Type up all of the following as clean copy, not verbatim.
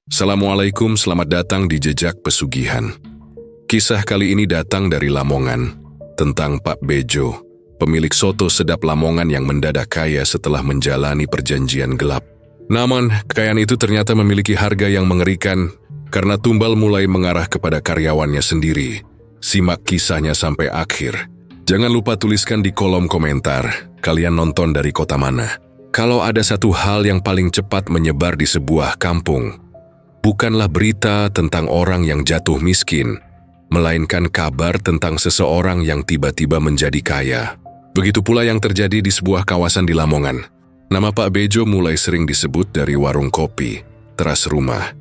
Assalamualaikum, selamat datang di Jejak Pesugihan. Kisah kali ini datang dari Lamongan, tentang Pak Bejo, pemilik soto sedap Lamongan yang mendadak kaya setelah menjalani perjanjian gelap. Namun, kekayaan itu ternyata memiliki harga yang mengerikan karena tumbal mulai mengarah kepada karyawannya sendiri. Simak kisahnya sampai akhir. Jangan lupa tuliskan di kolom komentar, kalian nonton dari kota mana. Kalau ada satu hal yang paling cepat menyebar di sebuah kampung, bukanlah berita tentang orang yang jatuh miskin, melainkan kabar tentang seseorang yang tiba-tiba menjadi kaya. Begitu pula yang terjadi di sebuah kawasan di Lamongan. Nama Pak Bejo mulai sering disebut dari warung kopi, teras rumah,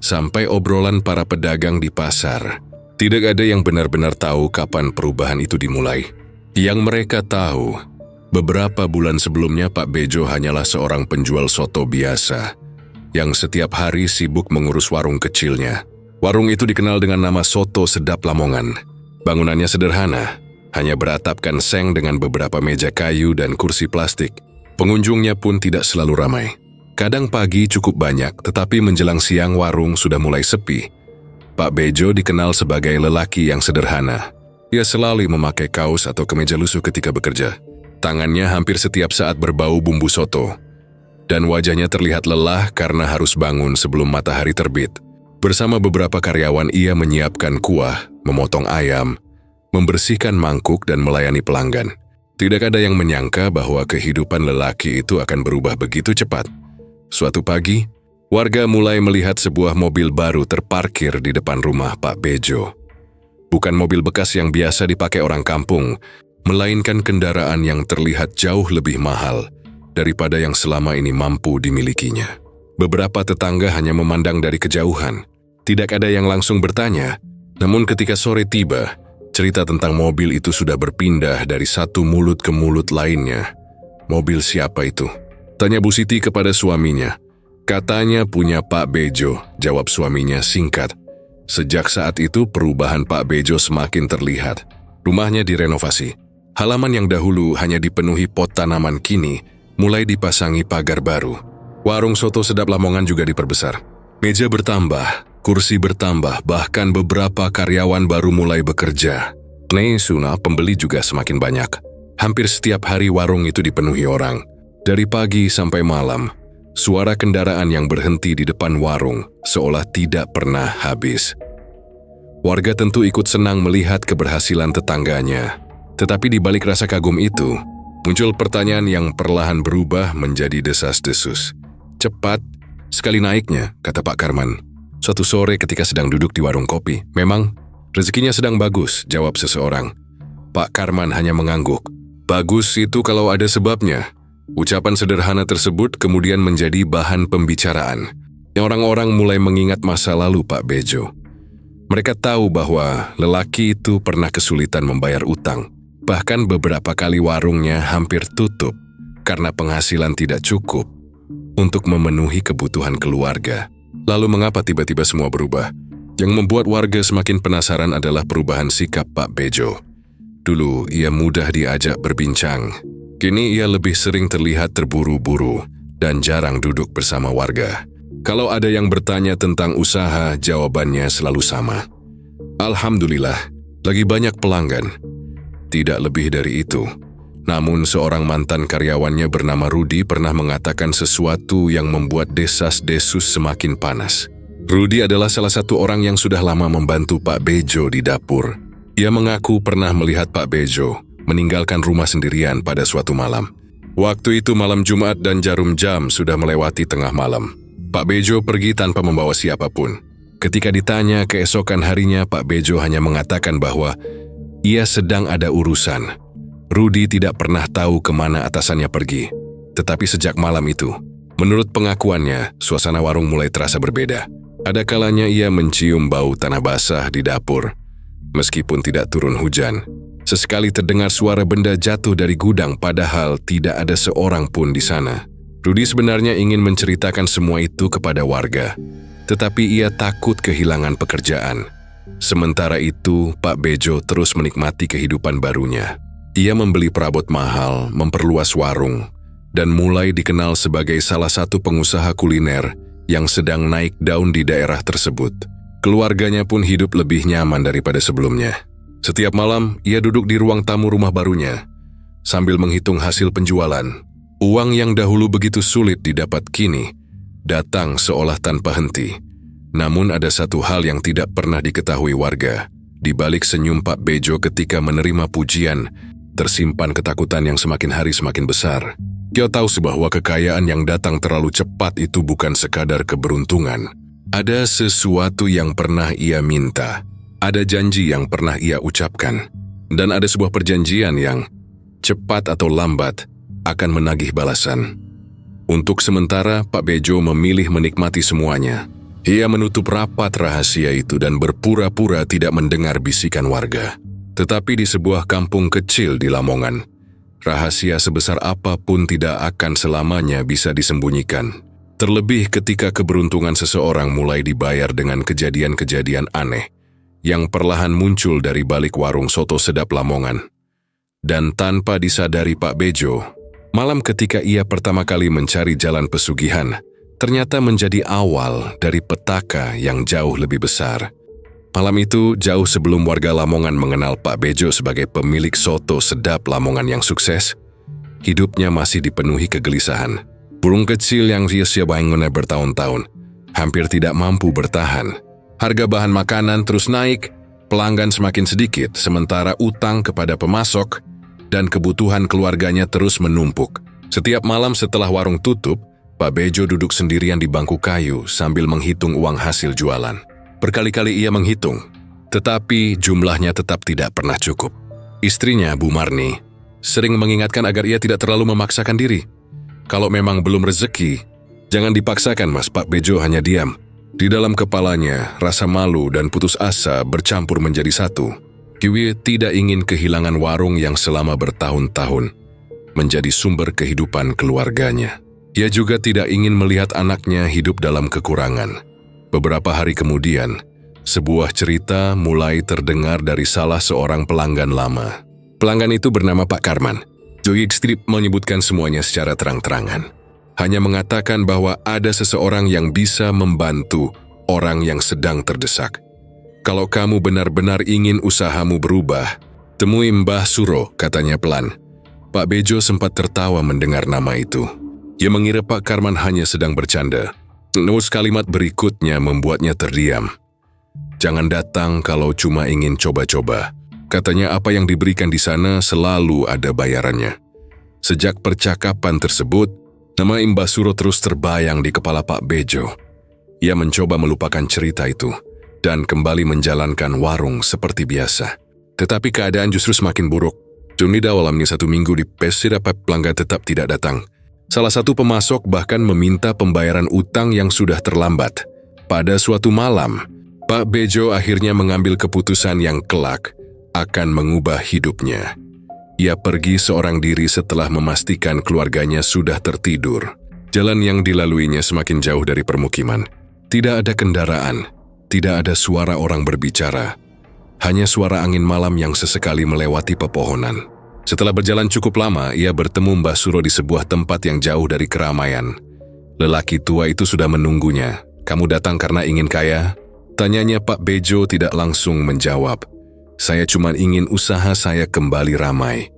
sampai obrolan para pedagang di pasar. Tidak ada yang benar-benar tahu kapan perubahan itu dimulai. Yang mereka tahu, beberapa bulan sebelumnya Pak Bejo hanyalah seorang penjual soto biasa, yang setiap hari sibuk mengurus warung kecilnya. Warung itu dikenal dengan nama Soto Sedap Lamongan. Bangunannya sederhana, hanya beratapkan seng dengan beberapa meja kayu dan kursi plastik. Pengunjungnya pun tidak selalu ramai. Kadang pagi cukup banyak, tetapi menjelang siang warung sudah mulai sepi. Pak Bejo dikenal sebagai lelaki yang sederhana. Ia selalu memakai kaos atau kemeja lusuh ketika bekerja. Tangannya hampir setiap saat berbau bumbu soto. Dan wajahnya terlihat lelah karena harus bangun sebelum matahari terbit. Bersama beberapa karyawan ia menyiapkan kuah, memotong ayam, membersihkan mangkuk dan melayani pelanggan. Tidak ada yang menyangka bahwa kehidupan lelaki itu akan berubah begitu cepat. Suatu pagi, warga mulai melihat sebuah mobil baru terparkir di depan rumah Pak Bejo. Bukan mobil bekas yang biasa dipakai orang kampung, melainkan kendaraan yang terlihat jauh lebih mahal daripada yang selama ini mampu dimilikinya. Beberapa tetangga hanya memandang dari kejauhan. Tidak ada yang langsung bertanya. Namun ketika sore tiba, cerita tentang mobil itu sudah berpindah dari satu mulut ke mulut lainnya. Mobil siapa itu? Tanya Bu Siti kepada suaminya. Katanya punya Pak Bejo, jawab suaminya singkat. Sejak saat itu perubahan Pak Bejo semakin terlihat. Rumahnya direnovasi. Halaman yang dahulu hanya dipenuhi pot tanaman kini mulai dipasangi pagar baru. Warung soto sedap Lamongan juga diperbesar. Meja bertambah, kursi bertambah, bahkan beberapa karyawan baru mulai bekerja. Suna pembeli juga semakin banyak. Hampir setiap hari warung itu dipenuhi orang. Dari pagi sampai malam, suara kendaraan yang berhenti di depan warung seolah tidak pernah habis. Warga tentu ikut senang melihat keberhasilan tetangganya. Tetapi di balik rasa kagum itu, muncul pertanyaan yang perlahan berubah menjadi desas-desus. Cepat sekali naiknya, kata Pak Karman. Suatu sore ketika sedang duduk di warung kopi. Memang, rezekinya sedang bagus, jawab seseorang. Pak Karman hanya mengangguk. Bagus itu kalau ada sebabnya. Ucapan sederhana tersebut kemudian menjadi bahan pembicaraan. Orang-orang mulai mengingat masa lalu Pak Bejo. Mereka tahu bahwa lelaki itu pernah kesulitan membayar utang. Bahkan beberapa kali warungnya hampir tutup karena penghasilan tidak cukup untuk memenuhi kebutuhan keluarga. Lalu mengapa tiba-tiba semua berubah? Yang membuat warga semakin penasaran adalah perubahan sikap Pak Bejo. Dulu ia mudah diajak berbincang. Kini ia lebih sering terlihat terburu-buru dan jarang duduk bersama warga. Kalau ada yang bertanya tentang usaha, jawabannya selalu sama. Alhamdulillah, lagi banyak pelanggan. Tidak lebih dari itu. Namun seorang mantan karyawannya bernama Rudi pernah mengatakan sesuatu yang membuat desas-desus semakin panas. Rudi adalah salah satu orang yang sudah lama membantu Pak Bejo di dapur. Ia mengaku pernah melihat Pak Bejo meninggalkan rumah sendirian pada suatu malam. Waktu itu malam Jumat dan jarum jam sudah melewati tengah malam. Pak Bejo pergi tanpa membawa siapapun. Ketika ditanya keesokan harinya, Pak Bejo hanya mengatakan bahwa ia sedang ada urusan. Rudi tidak pernah tahu kemana atasannya pergi. Tetapi sejak malam itu, menurut pengakuannya, suasana warung mulai terasa berbeda. Ada kalanya ia mencium bau tanah basah di dapur. Meskipun tidak turun hujan, sesekali terdengar suara benda jatuh dari gudang padahal tidak ada seorang pun di sana. Rudi sebenarnya ingin menceritakan semua itu kepada warga, tetapi ia takut kehilangan pekerjaan. Sementara itu, Pak Bejo terus menikmati kehidupan barunya. Ia membeli perabot mahal, memperluas warung, dan mulai dikenal sebagai salah satu pengusaha kuliner yang sedang naik daun di daerah tersebut. Keluarganya pun hidup lebih nyaman daripada sebelumnya. Setiap malam, ia duduk di ruang tamu rumah barunya, sambil menghitung hasil penjualan. Uang yang dahulu begitu sulit didapat kini, datang seolah tanpa henti. Namun ada satu hal yang tidak pernah diketahui warga. Di balik senyum Pak Bejo ketika menerima pujian, tersimpan ketakutan yang semakin hari semakin besar. Dia tahu bahwa kekayaan yang datang terlalu cepat itu bukan sekadar keberuntungan. Ada sesuatu yang pernah ia minta, ada janji yang pernah ia ucapkan, dan ada sebuah perjanjian yang, cepat atau lambat, akan menagih balasan. Untuk sementara, Pak Bejo memilih menikmati semuanya. Ia menutup rapat rahasia itu dan berpura-pura tidak mendengar bisikan warga. Tetapi di sebuah kampung kecil di Lamongan, rahasia sebesar apapun tidak akan selamanya bisa disembunyikan. Terlebih ketika keberuntungan seseorang mulai dibayar dengan kejadian-kejadian aneh yang perlahan muncul dari balik warung soto sedap Lamongan. Dan tanpa disadari Pak Bejo, malam ketika ia pertama kali mencari jalan pesugihan, ternyata menjadi awal dari petaka yang jauh lebih besar. Malam itu, jauh sebelum warga Lamongan mengenal Pak Bejo sebagai pemilik soto sedap Lamongan yang sukses, hidupnya masih dipenuhi kegelisahan. Burung kecil yang sia-sia bangunnya bertahun-tahun, hampir tidak mampu bertahan. Harga bahan makanan terus naik, pelanggan semakin sedikit, sementara utang kepada pemasok dan kebutuhan keluarganya terus menumpuk. Setiap malam setelah warung tutup, Pak Bejo duduk sendirian di bangku kayu sambil menghitung uang hasil jualan. Berkali-kali ia menghitung, tetapi jumlahnya tetap tidak pernah cukup. Istrinya, Bu Marni, sering mengingatkan agar ia tidak terlalu memaksakan diri. Kalau memang belum rezeki, jangan dipaksakan Mas. Pak Bejo hanya diam. Di dalam kepalanya, rasa malu dan putus asa bercampur menjadi satu. Kiwi tidak ingin kehilangan warung yang selama bertahun-tahun menjadi sumber kehidupan keluarganya. Ia juga tidak ingin melihat anaknya hidup dalam kekurangan. Beberapa hari kemudian, sebuah cerita mulai terdengar dari salah seorang pelanggan lama. Pelanggan itu bernama Pak Karman. Joy Strip menyebutkan semuanya secara terang-terangan. Hanya mengatakan bahwa ada seseorang yang bisa membantu orang yang sedang terdesak. Kalau kamu benar-benar ingin usahamu berubah, temui Mbah Suro, katanya pelan. Pak Bejo sempat tertawa mendengar nama itu. Ia mengira Pak Karman hanya sedang bercanda. Namun kalimat berikutnya membuatnya terdiam. Jangan datang kalau cuma ingin coba-coba. Katanya apa yang diberikan di sana selalu ada bayarannya. Sejak percakapan tersebut, nama Mbah Suro terus terbayang di kepala Pak Bejo. Ia mencoba melupakan cerita itu dan kembali menjalankan warung seperti biasa. Tetapi keadaan justru semakin buruk. Juni dalamnya 1 minggu di pesira pelanggan tetap tidak datang. Salah satu pemasok bahkan meminta pembayaran utang yang sudah terlambat. Pada suatu malam, Pak Bejo akhirnya mengambil keputusan yang kelak akan mengubah hidupnya. Ia pergi seorang diri setelah memastikan keluarganya sudah tertidur. Jalan yang dilaluinya semakin jauh dari permukiman. Tidak ada kendaraan, tidak ada suara orang berbicara. Hanya suara angin malam yang sesekali melewati pepohonan. Setelah berjalan cukup lama, ia bertemu Mbah Suro di sebuah tempat yang jauh dari keramaian. Lelaki tua itu sudah menunggunya. Kamu datang karena ingin kaya? Tanyanya Pak Bejo tidak langsung menjawab. Saya cuma ingin usaha saya kembali ramai,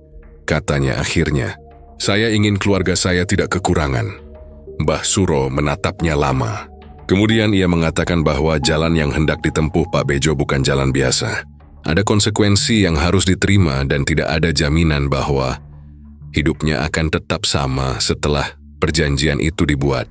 katanya akhirnya. Saya ingin keluarga saya tidak kekurangan. Mbah Suro menatapnya lama. Kemudian ia mengatakan bahwa jalan yang hendak ditempuh Pak Bejo bukan jalan biasa. Ada konsekuensi yang harus diterima dan tidak ada jaminan bahwa hidupnya akan tetap sama setelah perjanjian itu dibuat.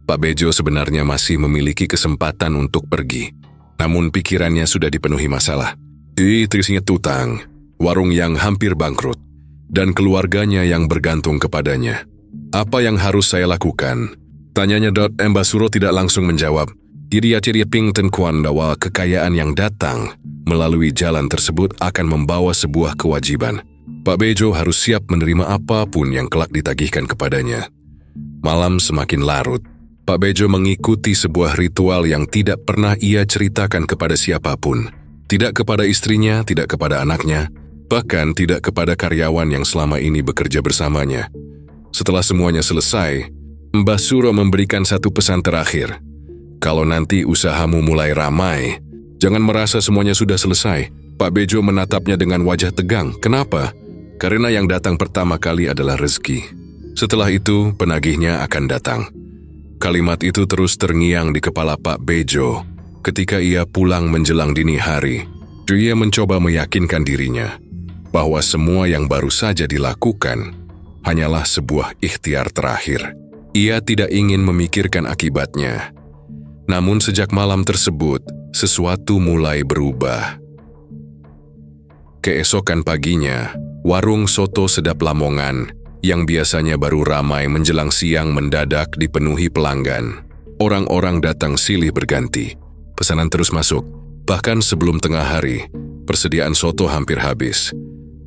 Pak Bejo sebenarnya masih memiliki kesempatan untuk pergi. Namun pikirannya sudah dipenuhi masalah. Istrinya tutang, warung yang hampir bangkrut, dan keluarganya yang bergantung kepadanya. Apa yang harus saya lakukan? Tanyanya. Mbah Suro tidak langsung menjawab. Dia ping tenkuan bahwa kekayaan yang datang melalui jalan tersebut akan membawa sebuah kewajiban. Pak Bejo harus siap menerima apapun yang kelak ditagihkan kepadanya. Malam semakin larut. Pak Bejo mengikuti sebuah ritual yang tidak pernah ia ceritakan kepada siapapun. Tidak kepada istrinya, tidak kepada anaknya, bahkan tidak kepada karyawan yang selama ini bekerja bersamanya. Setelah semuanya selesai, Mbah Suro memberikan satu pesan terakhir. Kalau nanti usahamu mulai ramai, jangan merasa semuanya sudah selesai. Pak Bejo menatapnya dengan wajah tegang. Kenapa? Karena yang datang pertama kali adalah rezeki. Setelah itu, penagihnya akan datang. Kalimat itu terus terngiang di kepala Pak Bejo ketika ia pulang menjelang dini hari. Ia mencoba meyakinkan dirinya bahwa semua yang baru saja dilakukan hanyalah sebuah ikhtiar terakhir. Ia tidak ingin memikirkan akibatnya. Namun sejak malam tersebut, sesuatu mulai berubah. Keesokan paginya, warung soto sedap Lamongan yang biasanya baru ramai menjelang siang mendadak dipenuhi pelanggan. Orang-orang datang silih berganti. Pesanan terus masuk. Bahkan sebelum tengah hari, persediaan soto hampir habis.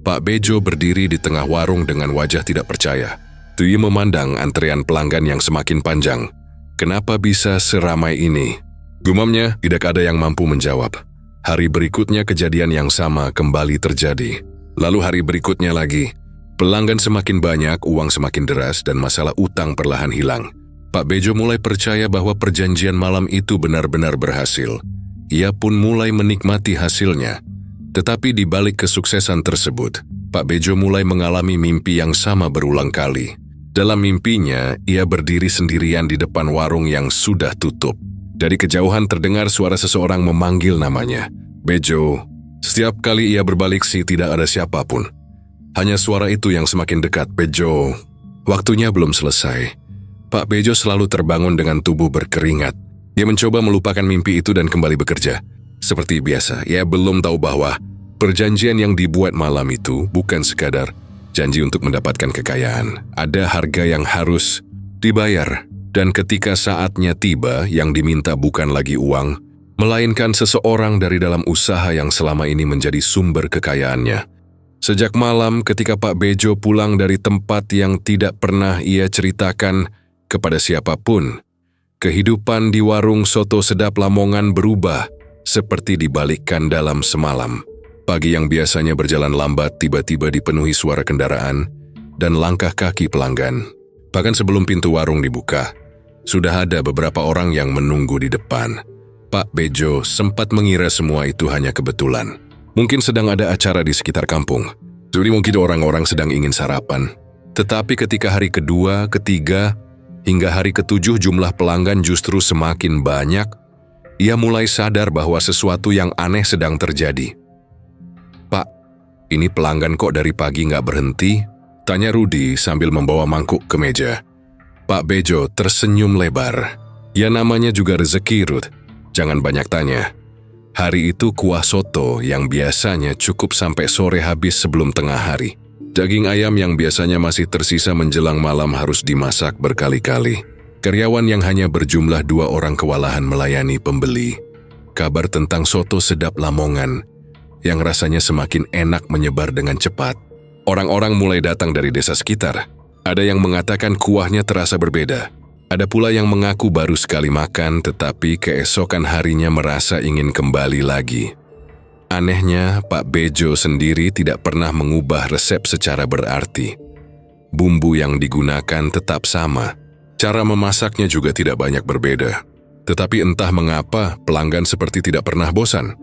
Pak Bejo berdiri di tengah warung dengan wajah tidak percaya. Ia memandang antrean pelanggan yang semakin panjang. Kenapa bisa seramai ini? Gumamnya, tidak ada yang mampu menjawab. Hari berikutnya kejadian yang sama kembali terjadi. Lalu hari berikutnya lagi. Pelanggan semakin banyak, uang semakin deras, dan masalah utang perlahan hilang. Pak Bejo mulai percaya bahwa perjanjian malam itu benar-benar berhasil. Ia pun mulai menikmati hasilnya. Tetapi di balik kesuksesan tersebut, Pak Bejo mulai mengalami mimpi yang sama berulang kali. Dalam mimpinya, ia berdiri sendirian di depan warung yang sudah tutup. Dari kejauhan terdengar suara seseorang memanggil namanya. Bejo. Setiap kali ia berbalik tidak ada siapapun. Hanya suara itu yang semakin dekat. Bejo. Waktunya belum selesai. Pak Bejo selalu terbangun dengan tubuh berkeringat. Ia mencoba melupakan mimpi itu dan kembali bekerja. Seperti biasa, ia belum tahu bahwa perjanjian yang dibuat malam itu bukan sekadar janji untuk mendapatkan kekayaan. Ada harga yang harus dibayar. Dan ketika saatnya tiba, yang diminta bukan lagi uang, melainkan seseorang dari dalam usaha yang selama ini menjadi sumber kekayaannya. Sejak malam ketika Pak Bejo pulang dari tempat yang tidak pernah ia ceritakan kepada siapapun, kehidupan di warung soto sedap Lamongan berubah seperti dibalikkan dalam semalam. Pagi yang biasanya berjalan lambat tiba-tiba dipenuhi suara kendaraan dan langkah kaki pelanggan. Bahkan sebelum pintu warung dibuka, sudah ada beberapa orang yang menunggu di depan. Pak Bejo sempat mengira semua itu hanya kebetulan. Mungkin sedang ada acara di sekitar kampung. Jadi mungkin orang-orang sedang ingin sarapan. Tetapi ketika hari kedua, ketiga, hingga hari ketujuh jumlah pelanggan justru semakin banyak, ia mulai sadar bahwa sesuatu yang aneh sedang terjadi. Pak, ini pelanggan kok dari pagi nggak berhenti? Tanya Rudi sambil membawa mangkuk ke meja. Pak Bejo tersenyum lebar. Ya namanya juga rezeki, Rud. Jangan banyak tanya. Hari itu kuah soto yang biasanya cukup sampai sore habis sebelum tengah hari. Daging ayam yang biasanya masih tersisa menjelang malam harus dimasak berkali-kali. Karyawan yang hanya berjumlah 2 orang kewalahan melayani pembeli. Kabar tentang soto sedap Lamongan yang rasanya semakin enak menyebar dengan cepat. Orang-orang mulai datang dari desa sekitar. Ada yang mengatakan kuahnya terasa berbeda. Ada pula yang mengaku baru sekali makan tetapi keesokan harinya merasa ingin kembali lagi. Anehnya, Pak Bejo sendiri tidak pernah mengubah resep secara berarti. Bumbu yang digunakan tetap sama. Cara memasaknya juga tidak banyak berbeda. Tetapi entah mengapa pelanggan seperti tidak pernah bosan.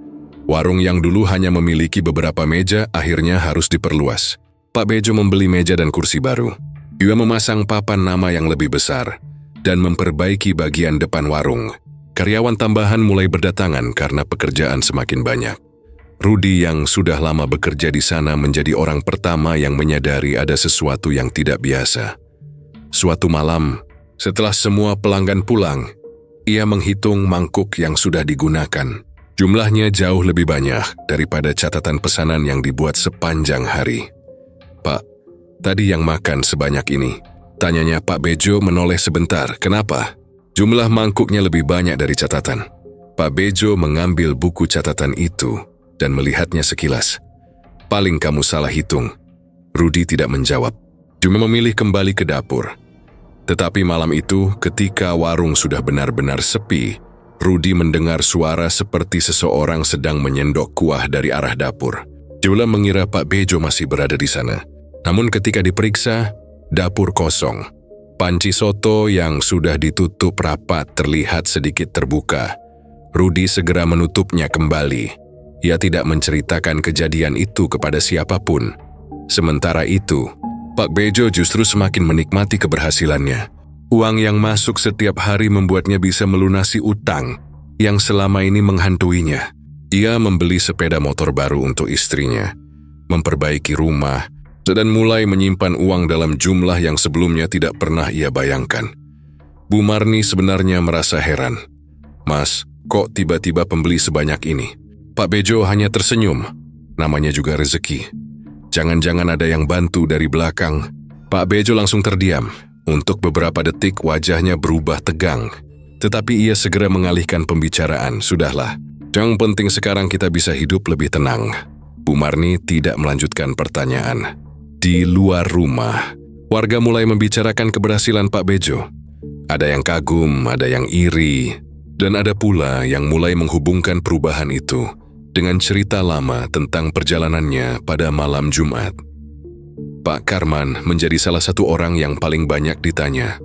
Warung yang dulu hanya memiliki beberapa meja akhirnya harus diperluas. Pak Bejo membeli meja dan kursi baru. Ia memasang papan nama yang lebih besar dan memperbaiki bagian depan warung. Karyawan tambahan mulai berdatangan karena pekerjaan semakin banyak. Rudi yang sudah lama bekerja di sana menjadi orang pertama yang menyadari ada sesuatu yang tidak biasa. Suatu malam, setelah semua pelanggan pulang, ia menghitung mangkuk yang sudah digunakan. Jumlahnya jauh lebih banyak daripada catatan pesanan yang dibuat sepanjang hari. Pak, tadi yang makan sebanyak ini? Tanyanya Pak Bejo menoleh sebentar. Kenapa? Jumlah mangkuknya lebih banyak dari catatan. Pak Bejo mengambil buku catatan itu dan melihatnya sekilas. Paling kamu salah hitung. Rudi tidak menjawab. Cuma memilih kembali ke dapur. Tetapi malam itu, ketika warung sudah benar-benar sepi, Rudi mendengar suara seperti seseorang sedang menyendok kuah dari arah dapur. Jula mengira Pak Bejo masih berada di sana. Namun ketika diperiksa, dapur kosong. Panci soto yang sudah ditutup rapat terlihat sedikit terbuka. Rudi segera menutupnya kembali. Ia tidak menceritakan kejadian itu kepada siapapun. Sementara itu, Pak Bejo justru semakin menikmati keberhasilannya. Uang yang masuk setiap hari membuatnya bisa melunasi utang yang selama ini menghantuinya. Ia membeli sepeda motor baru untuk istrinya, memperbaiki rumah, dan mulai menyimpan uang dalam jumlah yang sebelumnya tidak pernah ia bayangkan. Bu Marni sebenarnya merasa heran. "Mas, kok tiba-tiba pembeli sebanyak ini?" Pak Bejo hanya tersenyum. Namanya juga rezeki. Jangan-jangan ada yang bantu dari belakang. Pak Bejo langsung terdiam. Untuk beberapa detik wajahnya berubah tegang. Tetapi ia segera mengalihkan pembicaraan. "Sudahlah, yang penting sekarang kita bisa hidup lebih tenang." Bu Marni tidak melanjutkan pertanyaan. Di luar rumah, warga mulai membicarakan keberhasilan Pak Bejo. Ada yang kagum, ada yang iri, dan ada pula yang mulai menghubungkan perubahan itu dengan cerita lama tentang perjalanannya pada malam Jumat. Pak Karman menjadi salah satu orang yang paling banyak ditanya.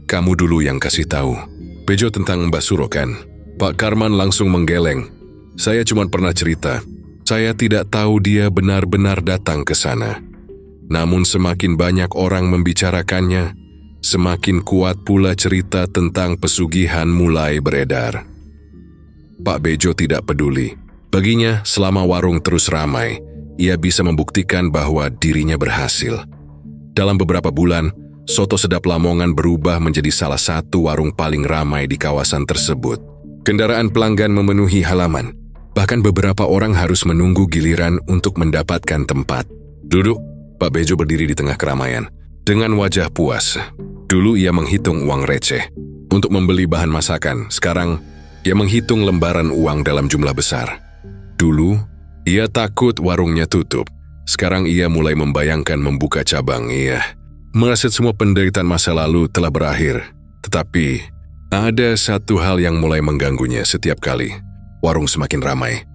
"Kamu dulu yang kasih tahu Bejo tentang Mbak Suro kan?" Pak Karman langsung menggeleng. "Saya cuma pernah cerita. Saya tidak tahu dia benar-benar datang ke sana. Namun semakin banyak orang membicarakannya, semakin kuat pula cerita tentang pesugihan mulai beredar." Pak Bejo tidak peduli. Baginya, selama warung terus ramai, ia bisa membuktikan bahwa dirinya berhasil. Dalam beberapa bulan, soto sedap Lamongan berubah menjadi salah satu warung paling ramai di kawasan tersebut. Kendaraan pelanggan memenuhi halaman. Bahkan beberapa orang harus menunggu giliran untuk mendapatkan tempat. "Duduk." Pak Bejo berdiri di tengah keramaian. Dengan wajah puas. Dulu ia menghitung uang receh untuk membeli bahan masakan. Sekarang, ia menghitung lembaran uang dalam jumlah besar. Dulu, ia takut warungnya tutup. Sekarang ia mulai membayangkan membuka cabang. Ia merasa semua penderitaan masa lalu telah berakhir. Tetapi, ada satu hal yang mulai mengganggunya setiap kali warung semakin ramai.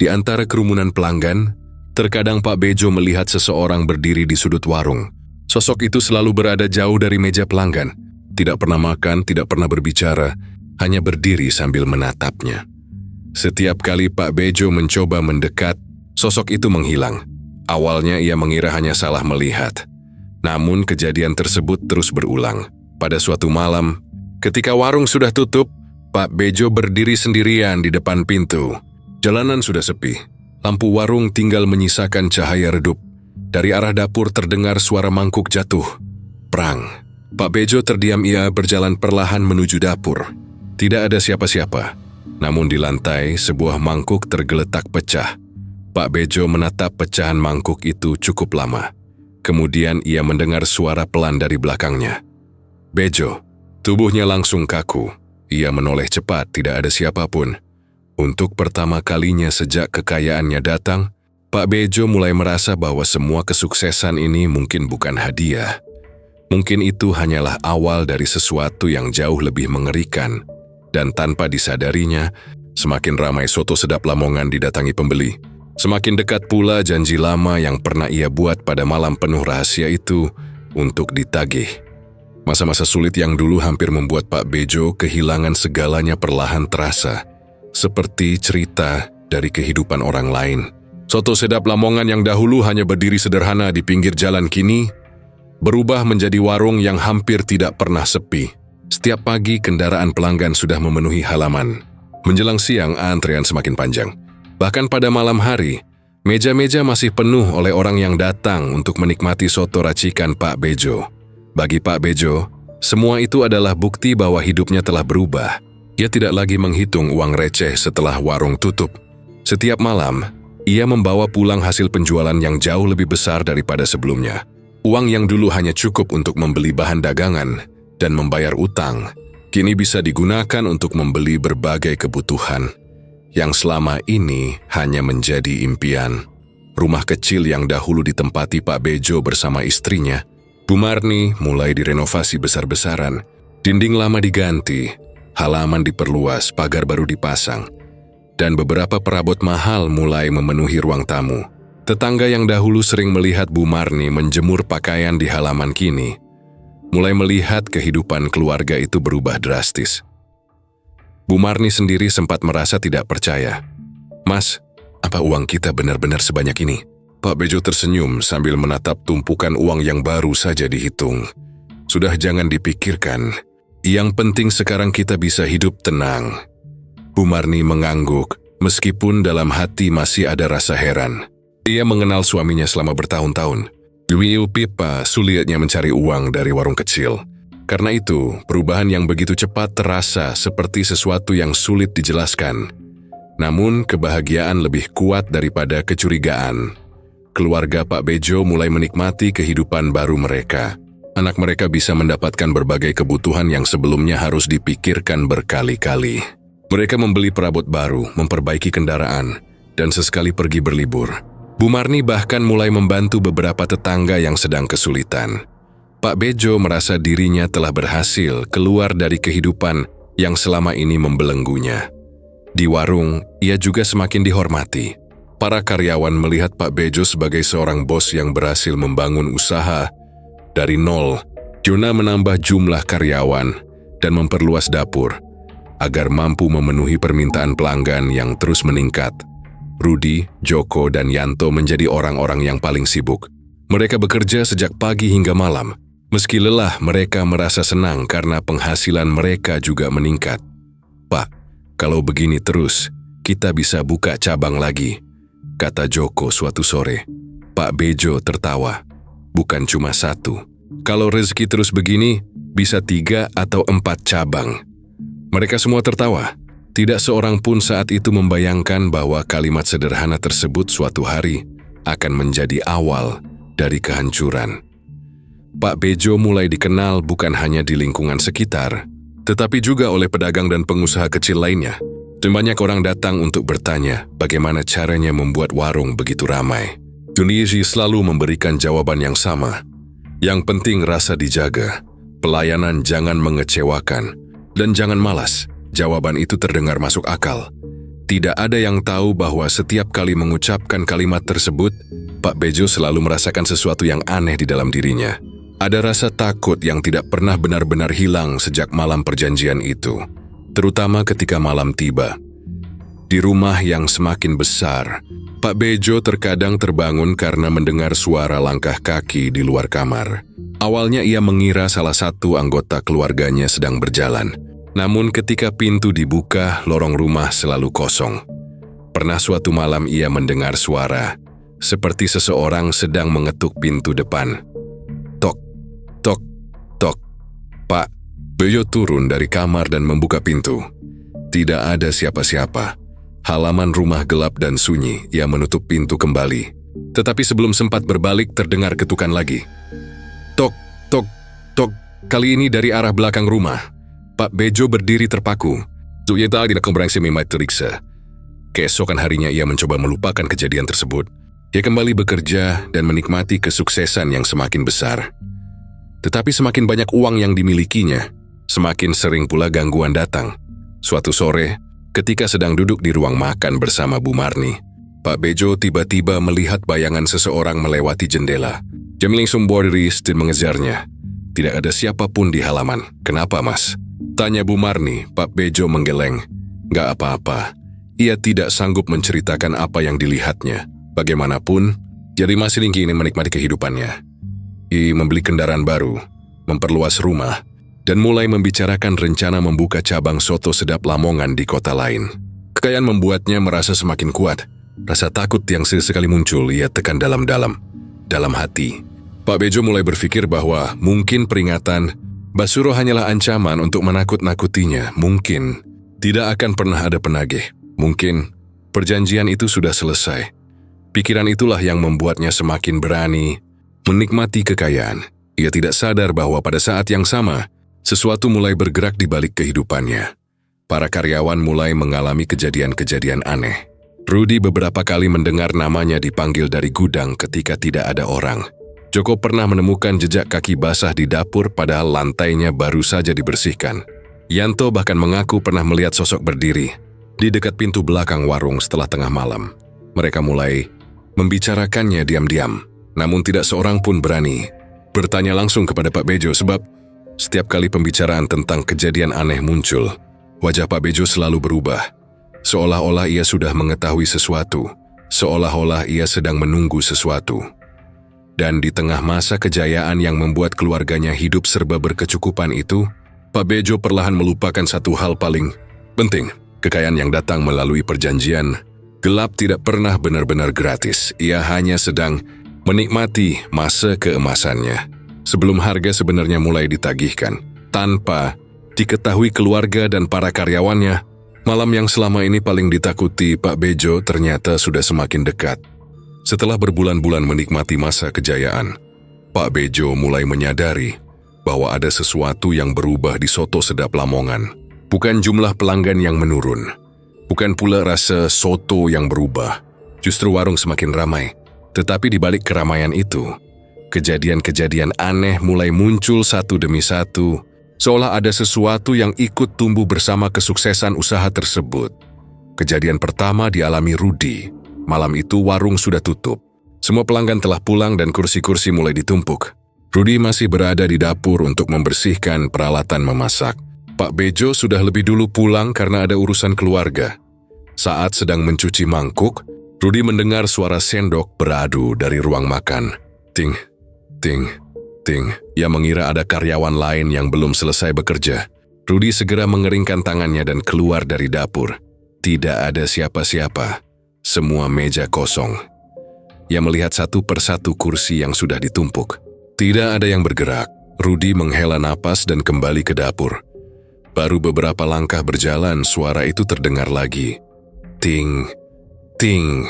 Di antara kerumunan pelanggan, terkadang Pak Bejo melihat seseorang berdiri di sudut warung. Sosok itu selalu berada jauh dari meja pelanggan. Tidak pernah makan, tidak pernah berbicara, hanya berdiri sambil menatapnya. Setiap kali Pak Bejo mencoba mendekat, sosok itu menghilang. Awalnya ia mengira hanya salah melihat. Namun kejadian tersebut terus berulang. Pada suatu malam, ketika warung sudah tutup, Pak Bejo berdiri sendirian di depan pintu. Jalanan sudah sepi. Lampu warung tinggal menyisakan cahaya redup. Dari arah dapur terdengar suara mangkuk jatuh. Prang. Pak Bejo terdiam, ia berjalan perlahan menuju dapur. Tidak ada siapa-siapa. Namun di lantai, sebuah mangkuk tergeletak pecah. Pak Bejo menatap pecahan mangkuk itu cukup lama. Kemudian ia mendengar suara pelan dari belakangnya. "Bejo." Tubuhnya langsung kaku. Ia menoleh cepat, tidak ada siapapun. Untuk pertama kalinya sejak kekayaannya datang, Pak Bejo mulai merasa bahwa semua kesuksesan ini mungkin bukan hadiah. Mungkin itu hanyalah awal dari sesuatu yang jauh lebih mengerikan. Dan tanpa disadarinya, semakin ramai soto sedap Lamongan didatangi pembeli. Semakin dekat pula janji lama yang pernah ia buat pada malam penuh rahasia itu untuk ditagih. Masa-masa sulit yang dulu hampir membuat Pak Bejo kehilangan segalanya perlahan terasa. Seperti cerita dari kehidupan orang lain. Soto sedap Lamongan yang dahulu hanya berdiri sederhana di pinggir jalan kini berubah menjadi warung yang hampir tidak pernah sepi. Setiap pagi kendaraan pelanggan sudah memenuhi halaman. Menjelang siang antrean semakin panjang. Bahkan pada malam hari, meja-meja masih penuh oleh orang yang datang untuk menikmati soto racikan Pak Bejo. Bagi Pak Bejo, semua itu adalah bukti bahwa hidupnya telah berubah. Ia tidak lagi menghitung uang receh setelah warung tutup. Setiap malam, ia membawa pulang hasil penjualan yang jauh lebih besar daripada sebelumnya. Uang yang dulu hanya cukup untuk membeli bahan dagangan dan membayar utang, kini bisa digunakan untuk membeli berbagai kebutuhan yang selama ini hanya menjadi impian. Rumah kecil yang dahulu ditempati Pak Bejo bersama istrinya, Bu Marni, mulai direnovasi besar-besaran. Dinding lama diganti, halaman diperluas, pagar baru dipasang, dan beberapa perabot mahal mulai memenuhi ruang tamu. Tetangga yang dahulu sering melihat Bu Marni menjemur pakaian di halaman kini mulai melihat kehidupan keluarga itu berubah drastis. Bu Marni sendiri sempat merasa tidak percaya. "Mas, apa uang kita benar-benar sebanyak ini?" Pak Bejo tersenyum sambil menatap tumpukan uang yang baru saja dihitung. "Sudah, jangan dipikirkan. Yang penting sekarang kita bisa hidup tenang." Bu Marni mengangguk, meskipun dalam hati masih ada rasa heran. Ia mengenal suaminya selama bertahun-tahun. Liu Pipa sulitnya mencari uang dari warung kecil. Karena itu, perubahan yang begitu cepat terasa seperti sesuatu yang sulit dijelaskan. Namun, kebahagiaan lebih kuat daripada kecurigaan. Keluarga Pak Bejo mulai menikmati kehidupan baru mereka. Anak mereka bisa mendapatkan berbagai kebutuhan yang sebelumnya harus dipikirkan berkali-kali. Mereka membeli perabot baru, memperbaiki kendaraan, dan sesekali pergi berlibur. Bu Marni bahkan mulai membantu beberapa tetangga yang sedang kesulitan. Pak Bejo merasa dirinya telah berhasil keluar dari kehidupan yang selama ini membelenggunya. Di warung, ia juga semakin dihormati. Para karyawan melihat Pak Bejo sebagai seorang bos yang berhasil membangun usaha dari nol. Jona menambah jumlah karyawan dan memperluas dapur agar mampu memenuhi permintaan pelanggan yang terus meningkat. Rudi, Joko, dan Yanto menjadi orang-orang yang paling sibuk. Mereka bekerja sejak pagi hingga malam. Meski lelah, mereka merasa senang karena penghasilan mereka juga meningkat. "Pak, kalau begini terus, kita bisa buka cabang lagi," kata Joko suatu sore. Pak Bejo tertawa. "Bukan cuma satu. Kalau rezeki terus begini, bisa 3 atau 4 cabang." Mereka semua tertawa. Tidak seorang pun saat itu membayangkan bahwa kalimat sederhana tersebut suatu hari akan menjadi awal dari kehancuran. Pak Bejo mulai dikenal bukan hanya di lingkungan sekitar, tetapi juga oleh pedagang dan pengusaha kecil lainnya. Banyak orang datang untuk bertanya bagaimana caranya membuat warung begitu ramai. Juniji selalu memberikan jawaban yang sama. "Yang penting rasa dijaga, pelayanan jangan mengecewakan, dan jangan malas." Jawaban itu terdengar masuk akal. Tidak ada yang tahu bahwa setiap kali mengucapkan kalimat tersebut, Pak Bejo selalu merasakan sesuatu yang aneh di dalam dirinya. Ada rasa takut yang tidak pernah benar-benar hilang sejak malam perjanjian itu, terutama ketika malam tiba. Di rumah yang semakin besar, Pak Bejo terkadang terbangun karena mendengar suara langkah kaki di luar kamar. Awalnya ia mengira salah satu anggota keluarganya sedang berjalan. Namun ketika pintu dibuka, lorong rumah selalu kosong. Pernah suatu malam ia mendengar suara, seperti seseorang sedang mengetuk pintu depan. Tok, tok, tok. Pak Bejo turun dari kamar dan membuka pintu. Tidak ada siapa-siapa. Halaman rumah gelap dan sunyi. Ia menutup pintu kembali. Tetapi sebelum sempat berbalik, terdengar ketukan lagi. Tok, tok, tok. Kali ini dari arah belakang rumah. Pak Bejo berdiri terpaku. Zuyeta tidak komprehensif memai teriksa. Keesokan harinya ia mencoba melupakan kejadian tersebut. Ia kembali bekerja dan menikmati kesuksesan yang semakin besar. Tetapi semakin banyak uang yang dimilikinya, semakin sering pula gangguan datang. Suatu sore, ketika sedang duduk di ruang makan bersama Bu Marni, Pak Bejo tiba-tiba melihat bayangan seseorang melewati jendela. Dia langsung berdiri dan mengejarnya. Tidak ada siapapun di halaman. "Kenapa, Mas?" tanya Bu Marni. Pak Bejo menggeleng. "Gak apa-apa." Ia tidak sanggup menceritakan apa yang dilihatnya. Bagaimanapun, jadi masih ingin menikmati kehidupannya. Ia membeli kendaraan baru, memperluas rumah, dan mulai membicarakan rencana membuka cabang soto sedap Lamongan di kota lain. Kekayaan membuatnya merasa semakin kuat. Rasa takut yang sesekali muncul ia tekan dalam-dalam. Dalam hati, Pak Bejo mulai berpikir bahwa mungkin peringatan Basuro hanyalah ancaman untuk menakut-nakutinya. Mungkin tidak akan pernah ada penagih. Mungkin perjanjian itu sudah selesai. Pikiran itulah yang membuatnya semakin berani menikmati kekayaan. Ia tidak sadar bahwa pada saat yang sama, sesuatu mulai bergerak di balik kehidupannya. Para karyawan mulai mengalami kejadian-kejadian aneh. Rudi beberapa kali mendengar namanya dipanggil dari gudang ketika tidak ada orang. Joko pernah menemukan jejak kaki basah di dapur padahal lantainya baru saja dibersihkan. Yanto bahkan mengaku pernah melihat sosok berdiri di dekat pintu belakang warung setelah tengah malam. Mereka mulai membicarakannya diam-diam, namun tidak seorang pun berani bertanya langsung kepada Pak Bejo sebab Setiap kali pembicaraan tentang kejadian aneh muncul, wajah Pak Bejo selalu berubah. Seolah-olah ia sudah mengetahui sesuatu, seolah-olah ia sedang menunggu sesuatu. Dan di tengah masa kejayaan yang membuat keluarganya hidup serba berkecukupan itu, Pak Bejo perlahan melupakan satu hal paling penting. Kekayaan yang datang melalui perjanjian gelap tidak pernah benar-benar gratis. Ia hanya sedang menikmati masa keemasannya sebelum harga sebenarnya mulai ditagihkan. Tanpa diketahui keluarga dan para karyawannya, malam yang selama ini paling ditakuti Pak Bejo ternyata sudah semakin dekat. Setelah berbulan-bulan menikmati masa kejayaan, Pak Bejo mulai menyadari bahwa ada sesuatu yang berubah di soto sedap Lamongan. Bukan jumlah pelanggan yang menurun, bukan pula rasa soto yang berubah. Justru warung semakin ramai. Tetapi di balik keramaian itu, kejadian-kejadian aneh mulai muncul satu demi satu, seolah ada sesuatu yang ikut tumbuh bersama kesuksesan usaha tersebut. Kejadian pertama dialami Rudi. Malam itu warung sudah tutup. Semua pelanggan telah pulang dan kursi-kursi mulai ditumpuk. Rudi masih berada di dapur untuk membersihkan peralatan memasak. Pak Bejo sudah lebih dulu pulang karena ada urusan keluarga. Saat sedang mencuci mangkuk, Rudi mendengar suara sendok beradu dari ruang makan. Ting, ting, ting. Ia mengira ada karyawan lain yang belum selesai bekerja. Rudi segera mengeringkan tangannya dan keluar dari dapur. Tidak ada siapa-siapa. Semua meja kosong. Ia melihat satu persatu kursi yang sudah ditumpuk. Tidak ada yang bergerak. Rudi menghela napas dan kembali ke dapur. Baru beberapa langkah berjalan, suara itu terdengar lagi. Ting, ting.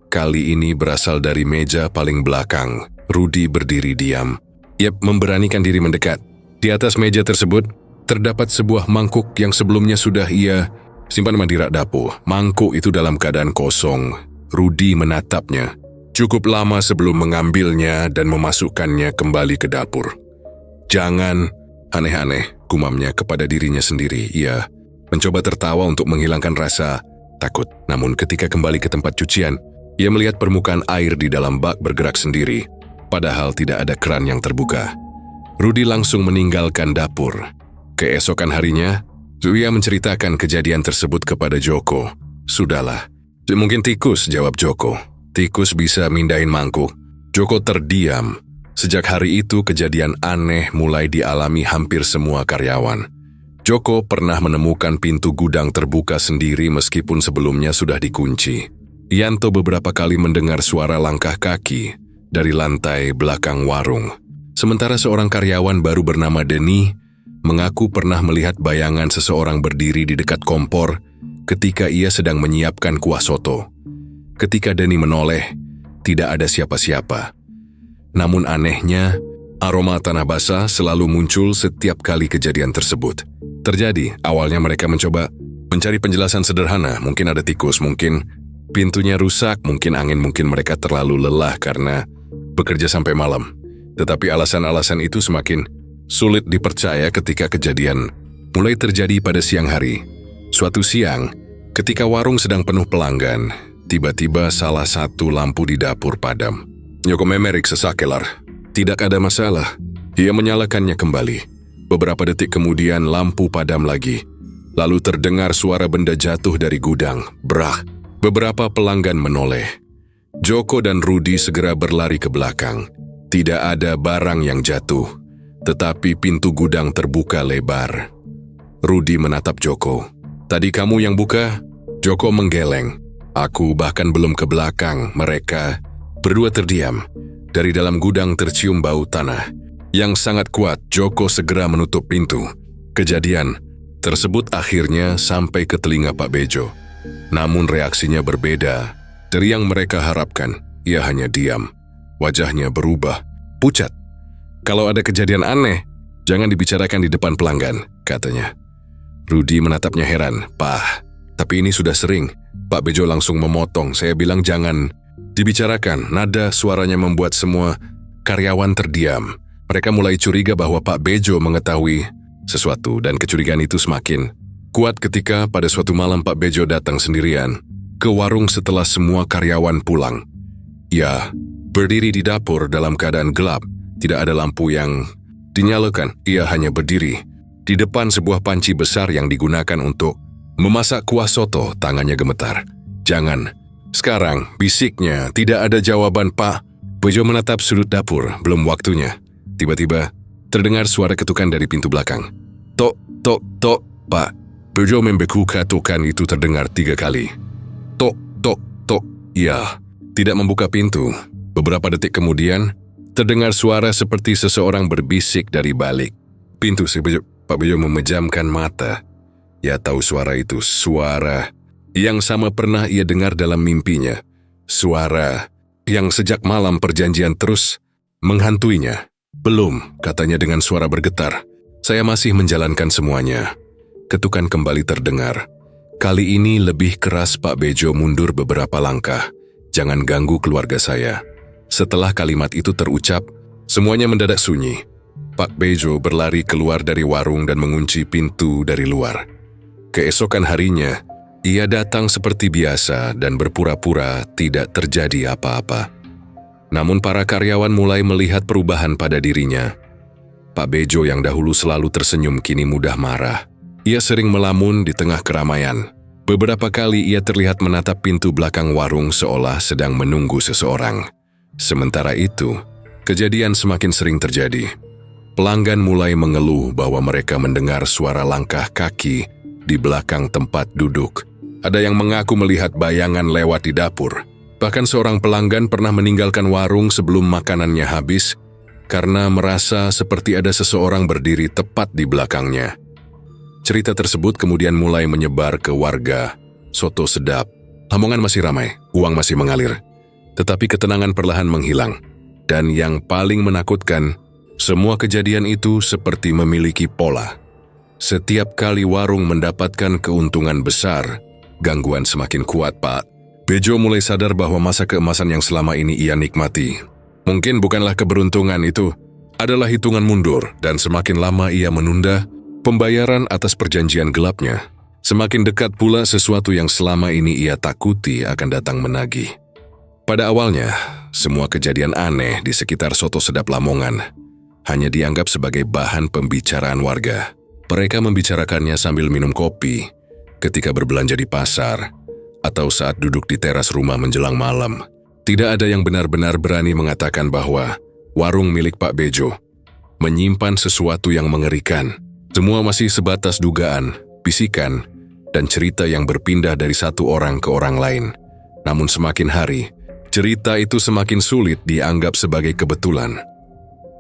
Kali ini berasal dari meja paling belakang. Rudi berdiri diam. Ia memberanikan diri mendekat. Di atas meja tersebut, terdapat sebuah mangkuk yang sebelumnya sudah ia simpan di rak dapur. Mangkuk itu dalam keadaan kosong. Rudi menatapnya. Cukup lama sebelum mengambilnya dan memasukkannya kembali ke dapur. Jangan aneh-aneh, gumamnya kepada dirinya sendiri. Ia mencoba tertawa untuk menghilangkan rasa takut. Namun ketika kembali ke tempat cucian, ia melihat permukaan air di dalam bak bergerak sendiri. Padahal tidak ada keran yang terbuka. Rudi langsung meninggalkan dapur. Keesokan harinya, ia menceritakan kejadian tersebut kepada Joko. Sudahlah, mungkin tikus, jawab Joko. Tikus bisa mindahin mangkuk. Joko terdiam. Sejak hari itu kejadian aneh mulai dialami hampir semua karyawan. Joko pernah menemukan pintu gudang terbuka sendiri meskipun sebelumnya sudah dikunci. Yanto beberapa kali mendengar suara langkah kaki dari lantai belakang warung. Sementara seorang karyawan baru bernama Denny mengaku pernah melihat bayangan seseorang berdiri di dekat kompor ketika ia sedang menyiapkan kuah soto. Ketika Denny menoleh, tidak ada siapa-siapa. Namun anehnya, aroma tanah basah selalu muncul setiap kali kejadian tersebut. Terjadi, awalnya mereka mencoba mencari penjelasan sederhana. Mungkin ada tikus, mungkin pintunya rusak, mungkin angin, mungkin mereka terlalu lelah karena bekerja sampai malam. Tetapi alasan-alasan itu semakin sulit dipercaya ketika kejadian mulai terjadi pada siang hari. Suatu siang, ketika warung sedang penuh pelanggan, tiba-tiba salah satu lampu di dapur padam. Joko memerik sesakelar. Tidak ada masalah. Ia menyalakannya kembali. Beberapa detik kemudian lampu padam lagi. Lalu terdengar suara benda jatuh dari gudang. Brah. Beberapa pelanggan menoleh. Joko dan Rudi segera berlari ke belakang. Tidak ada barang yang jatuh. Tetapi pintu gudang terbuka lebar. Rudi menatap Joko. Tadi kamu yang buka? Joko menggeleng. Aku bahkan belum ke belakang. Mereka berdua terdiam. Dari dalam gudang tercium bau tanah yang sangat kuat. Joko segera menutup pintu. Kejadian tersebut akhirnya sampai ke telinga Pak Bejo. Namun reaksinya berbeda dari yang mereka harapkan. Ia hanya diam. Wajahnya berubah, pucat. Kalau ada kejadian aneh, jangan dibicarakan di depan pelanggan, katanya. Rudi menatapnya heran. Pak, tapi ini sudah sering. Pak Bejo langsung memotong. Saya bilang jangan dibicarakan. Nada suaranya membuat semua karyawan terdiam. Mereka mulai curiga bahwa Pak Bejo mengetahui sesuatu dan kecurigaan itu semakin kuat ketika pada suatu malam Pak Bejo datang sendirian ke warung setelah semua karyawan pulang. Ia berdiri di dapur dalam keadaan gelap. Tidak ada lampu yang dinyalakan. Ia hanya berdiri di depan sebuah panci besar yang digunakan untuk memasak kuah soto. Tangannya gemetar. "Jangan. Sekarang," bisiknya. "Tidak ada jawaban, Pak." Bejo menatap sudut dapur. Belum waktunya. Tiba-tiba, terdengar suara ketukan dari pintu belakang. "Tok, tok, tok, Pak." Bejo membeku. Ketukan itu terdengar 3 kali. "Tok, tok, tok." Ia tidak membuka pintu. Beberapa detik kemudian, terdengar suara seperti seseorang berbisik dari balik pintu. Pak Bejo memejamkan mata. Ia tahu suara itu. Suara yang sama pernah ia dengar dalam mimpinya. Suara yang sejak malam perjanjian terus menghantuinya. "Belum," katanya dengan suara bergetar. "Saya masih menjalankan semuanya." Ketukan kembali terdengar. Kali ini lebih keras. Pak Bejo mundur beberapa langkah. "Jangan ganggu keluarga saya." Setelah kalimat itu terucap, semuanya mendadak sunyi. Pak Bejo berlari keluar dari warung dan mengunci pintu dari luar. Keesokan harinya, ia datang seperti biasa dan berpura-pura tidak terjadi apa-apa. Namun para karyawan mulai melihat perubahan pada dirinya. Pak Bejo yang dahulu selalu tersenyum kini mudah marah. Ia sering melamun di tengah keramaian. Beberapa kali ia terlihat menatap pintu belakang warung seolah sedang menunggu seseorang. Sementara itu, kejadian semakin sering terjadi. Pelanggan mulai mengeluh bahwa mereka mendengar suara langkah kaki di belakang tempat duduk. Ada yang mengaku melihat bayangan lewat di dapur. Bahkan seorang pelanggan pernah meninggalkan warung sebelum makanannya habis karena merasa seperti ada seseorang berdiri tepat di belakangnya. Cerita tersebut kemudian mulai menyebar ke warga. Soto sedap. Lamongan masih ramai, uang masih mengalir. Tetapi ketenangan perlahan menghilang. Dan yang paling menakutkan, semua kejadian itu seperti memiliki pola. Setiap kali warung mendapatkan keuntungan besar, gangguan semakin kuat, Pak. Bejo mulai sadar bahwa masa keemasan yang selama ini ia nikmati mungkin bukanlah keberuntungan, itu adalah hitungan mundur, dan semakin lama ia menunda pembayaran atas perjanjian gelapnya, semakin dekat pula sesuatu yang selama ini ia takuti akan datang menagih. Pada awalnya, semua kejadian aneh di sekitar Soto Sedap Lamongan hanya dianggap sebagai bahan pembicaraan warga. Mereka membicarakannya sambil minum kopi, ketika berbelanja di pasar, atau saat duduk di teras rumah menjelang malam. Tidak ada yang benar-benar berani mengatakan bahwa warung milik Pak Bejo menyimpan sesuatu yang mengerikan. Semua masih sebatas dugaan, bisikan, dan cerita yang berpindah dari satu orang ke orang lain. Namun semakin hari, cerita itu semakin sulit dianggap sebagai kebetulan.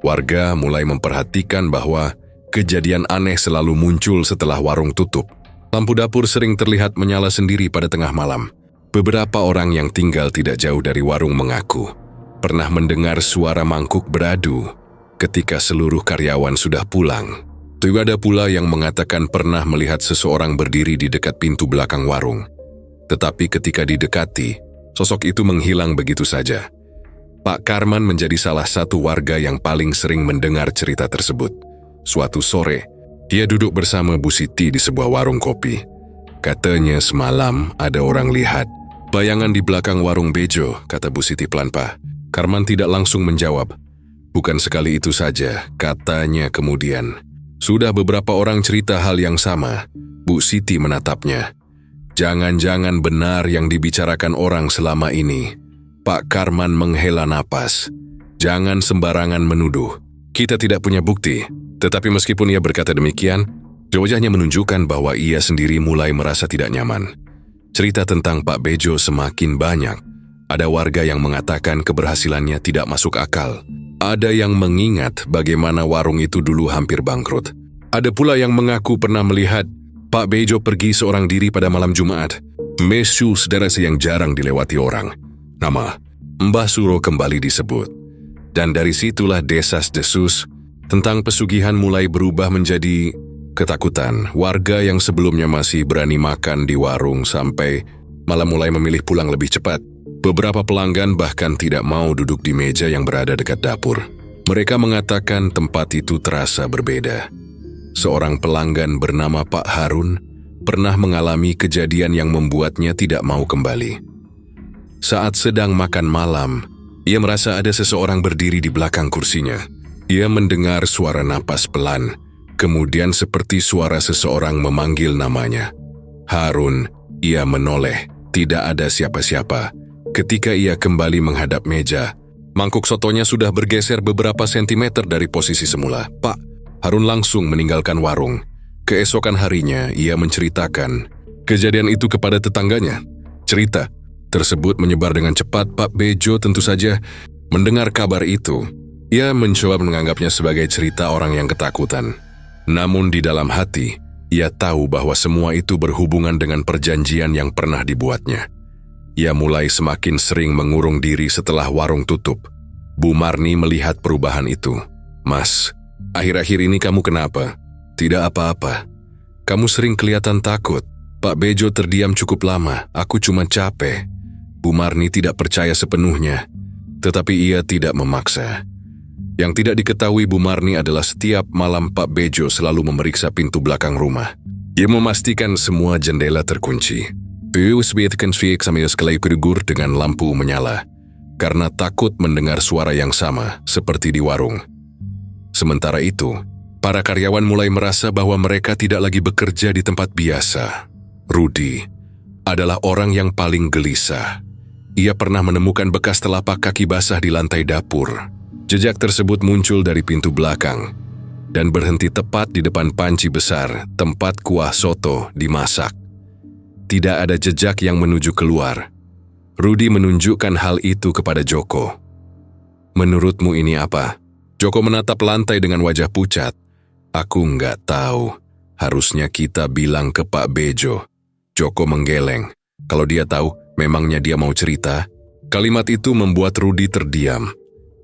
Warga mulai memperhatikan bahwa kejadian aneh selalu muncul setelah warung tutup. Lampu dapur sering terlihat menyala sendiri pada tengah malam. Beberapa orang yang tinggal tidak jauh dari warung mengaku pernah mendengar suara mangkuk beradu ketika seluruh karyawan sudah pulang. Tidak ada pula yang mengatakan pernah melihat seseorang berdiri di dekat pintu belakang warung. Tetapi ketika didekati, sosok itu menghilang begitu saja. Pak Karman menjadi salah satu warga yang paling sering mendengar cerita tersebut. Suatu sore, dia duduk bersama Bu Siti di sebuah warung kopi. Katanya semalam ada orang lihat bayangan di belakang warung Bejo, kata Bu Siti pelan-pelan. Karman tidak langsung menjawab. Bukan sekali itu saja, katanya kemudian. Sudah beberapa orang cerita hal yang sama. Bu Siti menatapnya. Jangan-jangan benar yang dibicarakan orang selama ini. Pak Karman menghela napas. Jangan sembarangan menuduh. Kita tidak punya bukti. Tetapi meskipun ia berkata demikian, wajahnya menunjukkan bahwa ia sendiri mulai merasa tidak nyaman. Cerita tentang Pak Bejo semakin banyak. Ada warga yang mengatakan keberhasilannya tidak masuk akal. Ada yang mengingat bagaimana warung itu dulu hampir bangkrut. Ada pula yang mengaku pernah melihat Pak Bejo pergi seorang diri pada malam Jumat. Mesu saudara yang jarang dilewati orang. Nama Mbah Suro kembali disebut. Dan dari situlah desas-desus tentang pesugihan mulai berubah menjadi ketakutan. Warga yang sebelumnya masih berani makan di warung sampai malah mulai memilih pulang lebih cepat. Beberapa pelanggan bahkan tidak mau duduk di meja yang berada dekat dapur. Mereka mengatakan tempat itu terasa berbeda. Seorang pelanggan bernama Pak Harun pernah mengalami kejadian yang membuatnya tidak mau kembali. Saat sedang makan malam, ia merasa ada seseorang berdiri di belakang kursinya. Ia mendengar suara napas pelan, kemudian seperti suara seseorang memanggil namanya. Harun, ia menoleh, tidak ada siapa-siapa. Ketika ia kembali menghadap meja, mangkuk sotonya sudah bergeser beberapa sentimeter dari posisi semula. "Pak," Harun langsung meninggalkan warung. Keesokan harinya, ia menceritakan kejadian itu kepada tetangganya. Cerita tersebut menyebar dengan cepat. Pak Bejo tentu saja mendengar kabar itu. Ia mencoba menganggapnya sebagai cerita orang yang ketakutan. Namun di dalam hati, ia tahu bahwa semua itu berhubungan dengan perjanjian yang pernah dibuatnya. Ia mulai semakin sering mengurung diri setelah warung tutup. Bu Marni melihat perubahan itu. "Mas, akhir-akhir ini kamu kenapa?" "Tidak apa-apa. Kamu sering kelihatan takut." Pak Bejo terdiam cukup lama. "Aku cuma capek." Bu Marni tidak percaya sepenuhnya, tetapi ia tidak memaksa. Yang tidak diketahui Bu Marni adalah setiap malam Pak Bejo selalu memeriksa pintu belakang rumah. Ia memastikan semua jendela terkunci. Dengan lampu menyala, karena takut mendengar suara yang sama seperti di warung. Sementara itu, para karyawan mulai merasa bahwa mereka tidak lagi bekerja di tempat biasa. Rudi adalah orang yang paling gelisah. Ia pernah menemukan bekas telapak kaki basah di lantai dapur. Jejak tersebut muncul dari pintu belakang dan berhenti tepat di depan panci besar tempat kuah soto dimasak. Tidak ada jejak yang menuju keluar. Rudi menunjukkan hal itu kepada Joko. "Menurutmu ini apa?" Joko menatap lantai dengan wajah pucat. "Aku nggak tahu. Harusnya kita bilang ke Pak Bejo." Joko menggeleng. Kalau dia tahu, memangnya dia mau cerita? Kalimat itu membuat Rudi terdiam.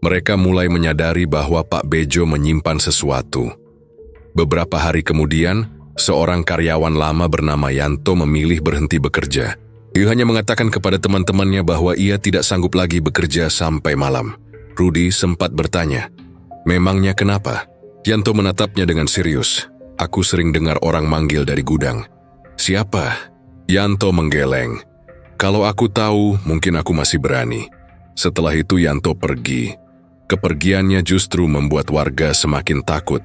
Mereka mulai menyadari bahwa Pak Bejo menyimpan sesuatu. Beberapa hari kemudian, seorang karyawan lama bernama Yanto memilih berhenti bekerja. Ia hanya mengatakan kepada teman-temannya bahwa ia tidak sanggup lagi bekerja sampai malam. Rudi sempat bertanya, "Memangnya kenapa?" Yanto menatapnya dengan serius. "Aku sering dengar orang manggil dari gudang." "Siapa?" Yanto menggeleng. "Kalau aku tahu, mungkin aku masih berani." Setelah itu Yanto pergi. Kepergiannya justru membuat warga semakin takut.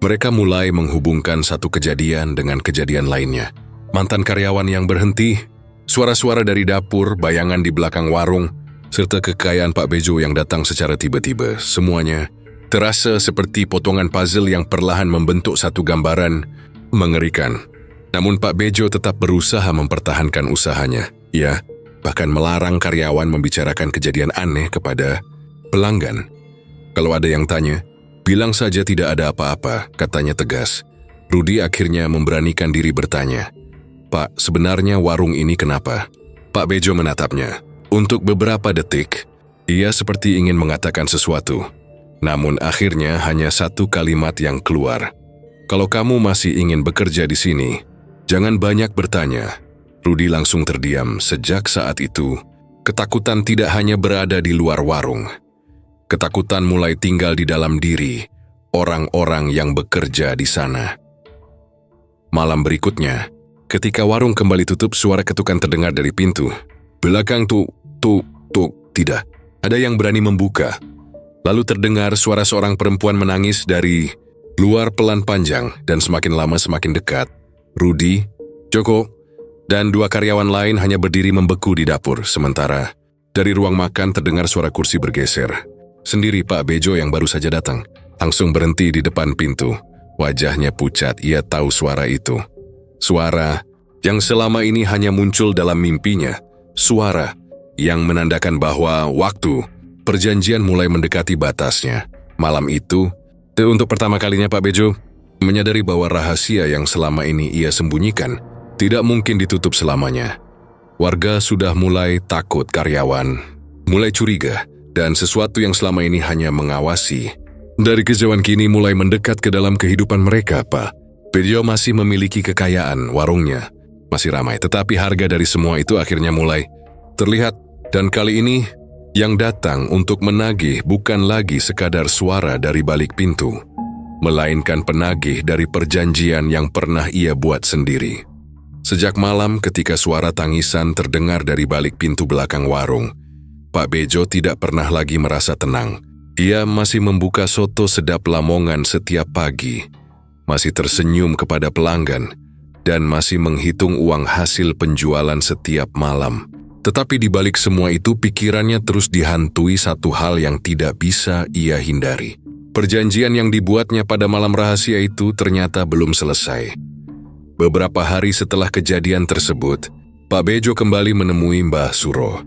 Mereka mulai menghubungkan satu kejadian dengan kejadian lainnya. Mantan karyawan yang berhenti, suara-suara dari dapur, bayangan di belakang warung, serta kekayaan Pak Bejo yang datang secara tiba-tiba. Semuanya terasa seperti potongan puzzle yang perlahan membentuk satu gambaran mengerikan. Namun Pak Bejo tetap berusaha mempertahankan usahanya. Ia bahkan melarang karyawan membicarakan kejadian aneh kepada pelanggan. Kalau ada yang tanya, "Bilang saja tidak ada apa-apa," katanya tegas. Rudi akhirnya memberanikan diri bertanya, "Pak, sebenarnya warung ini kenapa?" Pak Bejo menatapnya. Untuk beberapa detik, ia seperti ingin mengatakan sesuatu. Namun akhirnya hanya satu kalimat yang keluar. "Kalau kamu masih ingin bekerja di sini, jangan banyak bertanya." Rudi langsung terdiam. Sejak saat itu, ketakutan tidak hanya berada di luar warung. Ketakutan mulai tinggal di dalam diri orang-orang yang bekerja di sana. Malam berikutnya, ketika warung kembali tutup, suara ketukan terdengar dari pintu. Belakang tuk, tidak. Ada yang berani membuka. Lalu terdengar suara seorang perempuan menangis dari luar pelan panjang dan semakin lama semakin dekat. Rudi, Joko, dan dua karyawan lain hanya berdiri membeku di dapur. Sementara dari ruang makan terdengar suara kursi bergeser. Sendiri Pak Bejo yang baru saja datang, langsung berhenti di depan pintu. Wajahnya pucat, ia tahu suara itu. Suara yang selama ini hanya muncul dalam mimpinya. Suara yang menandakan bahwa waktu perjanjian mulai mendekati batasnya. Malam itu, untuk pertama kalinya Pak Bejo menyadari bahwa rahasia yang selama ini ia sembunyikan tidak mungkin ditutup selamanya. Warga sudah mulai takut, karyawan mulai curiga, dan sesuatu yang selama ini hanya mengawasi dari kejauhan kini mulai mendekat ke dalam kehidupan mereka, Pak. Bejo masih memiliki kekayaan, warungnya masih ramai, tetapi harga dari semua itu akhirnya mulai terlihat. Dan kali ini, yang datang untuk menagih bukan lagi sekadar suara dari balik pintu, melainkan penagih dari perjanjian yang pernah ia buat sendiri. Sejak malam ketika suara tangisan terdengar dari balik pintu belakang warung, Pak Bejo tidak pernah lagi merasa tenang. Ia masih membuka soto sedap Lamongan setiap pagi, masih tersenyum kepada pelanggan, dan masih menghitung uang hasil penjualan setiap malam. Tetapi di balik semua itu pikirannya terus dihantui satu hal yang tidak bisa ia hindari. Perjanjian yang dibuatnya pada malam rahasia itu ternyata belum selesai. Beberapa hari setelah kejadian tersebut, Pak Bejo kembali menemui Mbah Suro.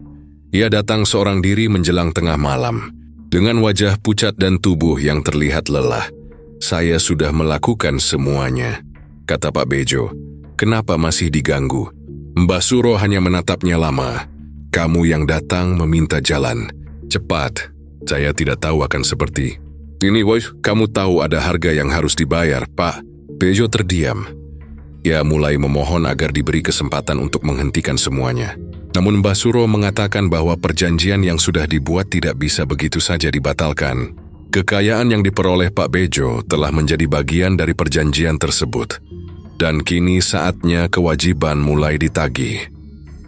Ia datang seorang diri menjelang tengah malam, dengan wajah pucat dan tubuh yang terlihat lelah. "Saya sudah melakukan semuanya," kata Pak Bejo. "Kenapa masih diganggu?" Mbah Suro hanya menatapnya lama. "Kamu yang datang meminta jalan. Cepat, saya tidak tahu akan seperti ini, boy. Kamu tahu ada harga yang harus dibayar, Pak." Bejo terdiam. Ia mulai memohon agar diberi kesempatan untuk menghentikan semuanya. Namun Mbah Suro mengatakan bahwa perjanjian yang sudah dibuat tidak bisa begitu saja dibatalkan. Kekayaan yang diperoleh Pak Bejo telah menjadi bagian dari perjanjian tersebut. Dan kini saatnya kewajiban mulai ditagih.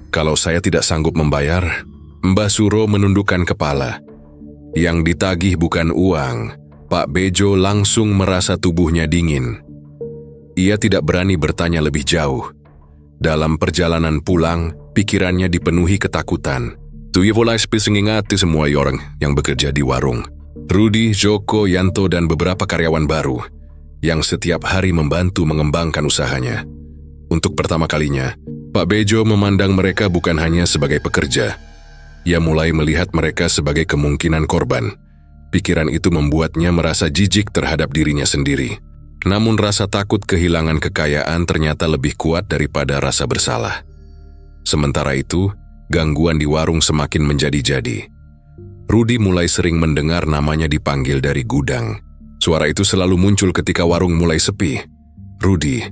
"Kalau saya tidak sanggup membayar," Mbah Suro menundukkan kepala. Yang ditagih bukan uang. Pak Bejo langsung merasa tubuhnya dingin. Ia tidak berani bertanya lebih jauh. Dalam perjalanan pulang, pikirannya dipenuhi ketakutan. Dia mulai mengingati semua orang yang bekerja di warung. Rudi, Joko, Yanto, dan beberapa karyawan baru yang setiap hari membantu mengembangkan usahanya. Untuk pertama kalinya, Pak Bejo memandang mereka bukan hanya sebagai pekerja. Ia mulai melihat mereka sebagai kemungkinan korban. Pikiran itu membuatnya merasa jijik terhadap dirinya sendiri. Namun rasa takut kehilangan kekayaan ternyata lebih kuat daripada rasa bersalah. Sementara itu, gangguan di warung semakin menjadi-jadi. Rudi mulai sering mendengar namanya dipanggil dari gudang. Suara itu selalu muncul ketika warung mulai sepi. Rudi.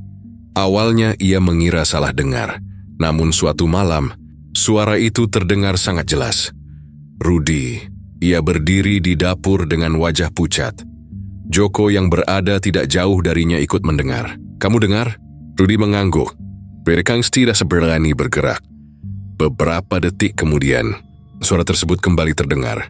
Awalnya ia mengira salah dengar. Namun suatu malam, suara itu terdengar sangat jelas. Rudi. Ia berdiri di dapur dengan wajah pucat. Joko yang berada tidak jauh darinya ikut mendengar. "Kamu dengar?" Rudi mengangguk. Mereka tidak berani bergerak. Beberapa detik kemudian, suara tersebut kembali terdengar.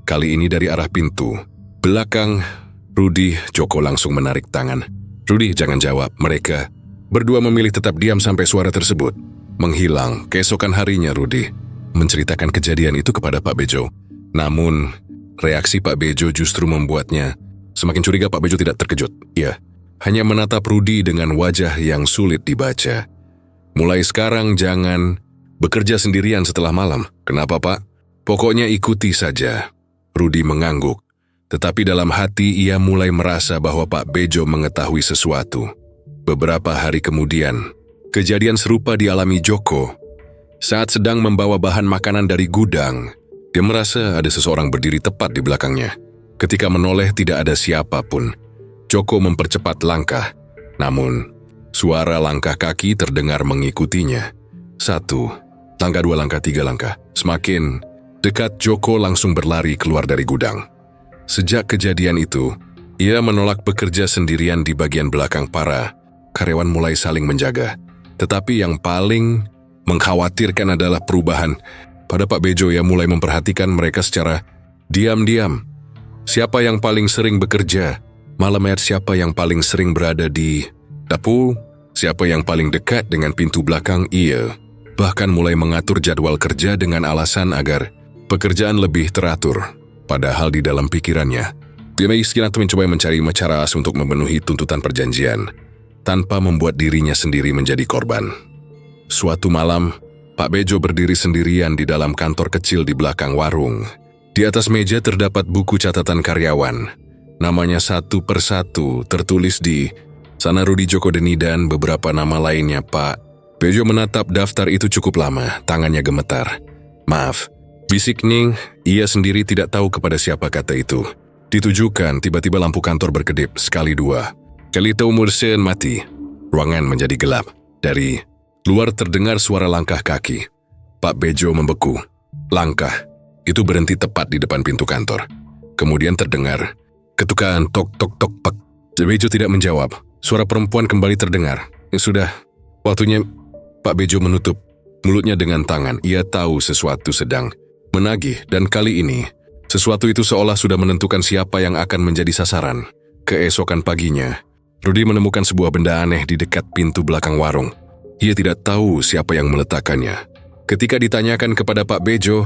Kali ini dari arah pintu. Belakang Rudi, Joko langsung menarik tangan. "Rudi, jangan jawab." Mereka berdua memilih tetap diam sampai suara tersebut menghilang. Keesokan harinya Rudi menceritakan kejadian itu kepada Pak Bejo. Namun, reaksi Pak Bejo justru membuatnya semakin curiga. Pak Bejo tidak terkejut. Ia hanya menatap Rudi dengan wajah yang sulit dibaca. "Mulai sekarang jangan bekerja sendirian setelah malam." "Kenapa, Pak?" "Pokoknya ikuti saja." Rudi mengangguk. Tetapi dalam hati ia mulai merasa bahwa Pak Bejo mengetahui sesuatu. Beberapa hari kemudian, kejadian serupa dialami Joko. Saat sedang membawa bahan makanan dari gudang, dia merasa ada seseorang berdiri tepat di belakangnya. Ketika menoleh tidak ada siapapun. Joko mempercepat langkah. Namun, suara langkah kaki terdengar mengikutinya. 1 langkah, 2 langkah, 3 langkah. Semakin dekat, Joko langsung berlari keluar dari gudang. Sejak kejadian itu, ia menolak bekerja sendirian di bagian belakang. Para karyawan mulai saling menjaga. Tetapi yang paling mengkhawatirkan adalah perubahan pada Pak Bejo yang mulai memperhatikan mereka secara diam-diam. Siapa yang paling sering bekerja? Malamnya siapa yang paling sering berada di dapur? Siapa yang paling dekat dengan pintu belakang? Ia bahkan mulai mengatur jadwal kerja dengan alasan agar pekerjaan lebih teratur. Padahal di dalam pikirannya, dia mencoba mencari cara untuk memenuhi tuntutan perjanjian tanpa membuat dirinya sendiri menjadi korban. Suatu malam, Pak Bejo berdiri sendirian di dalam kantor kecil di belakang warung. Di atas meja terdapat buku catatan karyawan. Namanya satu persatu tertulis di sana Rudi, Joko Deni, dan beberapa nama lainnya. Pak Bejo menatap daftar itu cukup lama, tangannya gemetar. "Maaf," bisik Ning. Ia sendiri tidak tahu kepada siapa kata itu ditujukan. Tiba-tiba lampu kantor berkedip sekali, 2 kali. Mursen mati. Ruangan menjadi gelap. Dari luar terdengar suara langkah kaki. Pak Bejo membeku. Langkah itu berhenti tepat di depan pintu kantor. Kemudian terdengar ketukan tok tok tok pak. Bejo tidak menjawab. Suara perempuan kembali terdengar. Sudah waktunya. Pak Bejo menutup mulutnya dengan tangan. Ia tahu sesuatu sedang menagih, dan kali ini Sesuatu itu seolah sudah menentukan siapa yang akan menjadi sasaran. Keesokan paginya, Rudy menemukan sebuah benda aneh di dekat pintu belakang warung. Ia tidak tahu siapa yang meletakkannya. Ketika ditanyakan kepada Pak Bejo,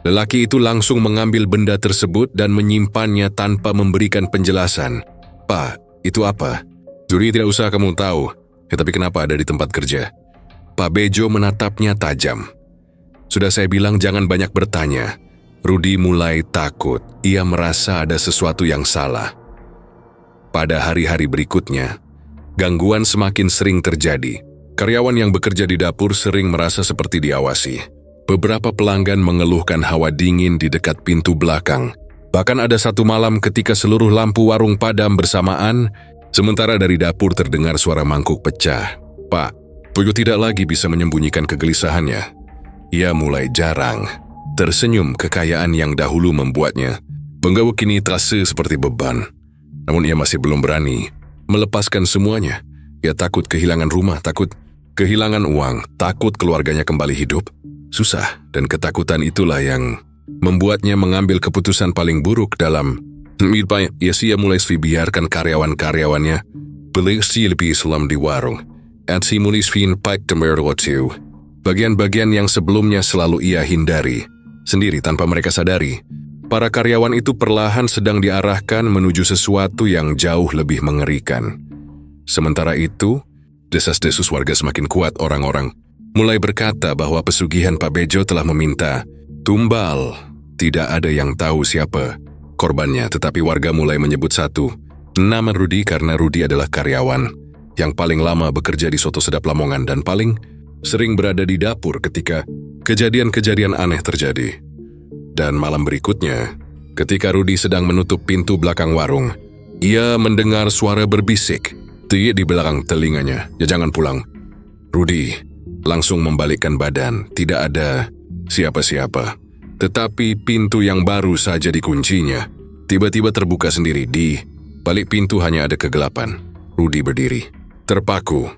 lelaki itu langsung mengambil benda tersebut dan menyimpannya tanpa memberikan penjelasan. "Pak, itu apa?" "Rudy, tidak usah kamu tahu. Ya, tapi kenapa ada di tempat kerja?" Pak Bejo menatapnya tajam. "Sudah saya bilang jangan banyak bertanya." Rudy mulai takut. Ia merasa ada sesuatu yang salah. Pada hari-hari berikutnya, gangguan semakin sering terjadi. Karyawan yang bekerja di dapur sering merasa seperti diawasi. Beberapa pelanggan mengeluhkan hawa dingin di dekat pintu belakang. Bahkan ada satu malam ketika seluruh lampu warung padam bersamaan, sementara dari dapur terdengar suara mangkuk pecah. Pak Bejo tidak lagi bisa menyembunyikan kegelisahannya. Ia mulai jarang tersenyum. Kekayaan yang dahulu membuatnya bangga kini terasa seperti beban. Namun ia masih belum berani melepaskan semuanya. Ia takut kehilangan rumah, takut kehilangan uang, takut keluarganya kembali hidup. Susah, dan ketakutan itulah yang membuatnya mengambil keputusan paling buruk dalam hidup. Ia mulai biarkan karyawan-karyawannya beli lebih selam di warung. At si mulai paik temerlotiu. Bagian-bagian yang sebelumnya selalu ia hindari sendiri tanpa mereka sadari. Para karyawan itu perlahan sedang diarahkan menuju sesuatu yang jauh lebih mengerikan. Sementara itu, desas-desus warga semakin kuat. Orang-orang mulai berkata bahwa pesugihan Pak Bejo telah meminta tumbal. Tidak ada yang tahu siapa korbannya, tetapi warga mulai menyebut satu nama Rudy karena Rudy adalah karyawan yang paling lama bekerja di Soto Sedap Lamongan dan paling sering berada di dapur ketika kejadian-kejadian aneh terjadi. Dan malam berikutnya, ketika Rudy sedang menutup pintu belakang warung, ia mendengar suara berbisik di belakang telinganya. "Ya, jangan pulang." Rudy langsung membalikkan badan. Tidak ada siapa-siapa. Tetapi pintu yang baru saja dikuncinya tiba-tiba terbuka sendiri. Di balik pintu hanya ada kegelapan. Rudy berdiri, terpaku.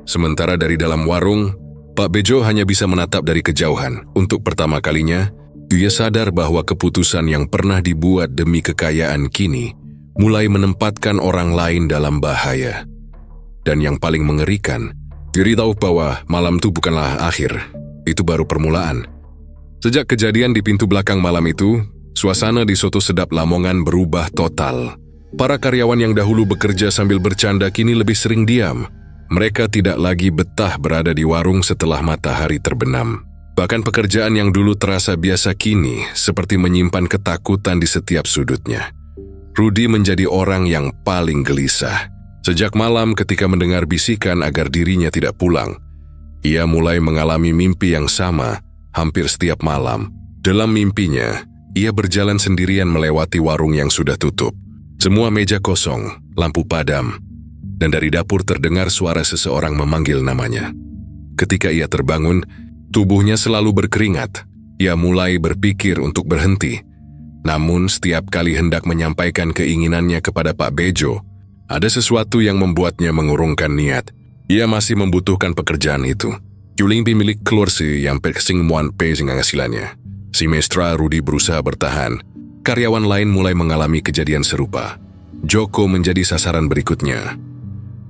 Sementara dari dalam warung, Pak Bejo hanya bisa menatap dari kejauhan. Untuk pertama kalinya, ia sadar bahwa keputusan yang pernah dibuat demi kekayaan kini mulai menempatkan orang lain dalam bahaya. Dan yang paling mengerikan, diri tahu bahwa malam itu bukanlah akhir, itu baru permulaan. Sejak kejadian di pintu belakang malam itu, suasana di Soto Sedap Lamongan berubah total. Para karyawan yang dahulu bekerja sambil bercanda kini lebih sering diam. Mereka tidak lagi betah berada di warung setelah matahari terbenam. Bahkan pekerjaan yang dulu terasa biasa kini seperti menyimpan ketakutan di setiap sudutnya. Rudy menjadi orang yang paling gelisah. Sejak malam ketika mendengar bisikan agar dirinya tidak pulang, ia mulai mengalami mimpi yang sama hampir setiap malam. Dalam mimpinya, ia berjalan sendirian melewati warung yang sudah tutup. Semua meja kosong, lampu padam, dan dari dapur terdengar suara seseorang memanggil namanya. Ketika ia terbangun, tubuhnya selalu berkeringat. Ia mulai berpikir untuk berhenti. Namun setiap kali hendak menyampaikan keinginannya kepada Pak Bejo, ada sesuatu yang membuatnya mengurungkan niat. Ia masih membutuhkan pekerjaan itu. Juling pemilik keluar yang persing muan pesing hasilannya. Si Mestra Rudy berusaha bertahan. Karyawan lain mulai mengalami kejadian serupa. Joko menjadi sasaran berikutnya.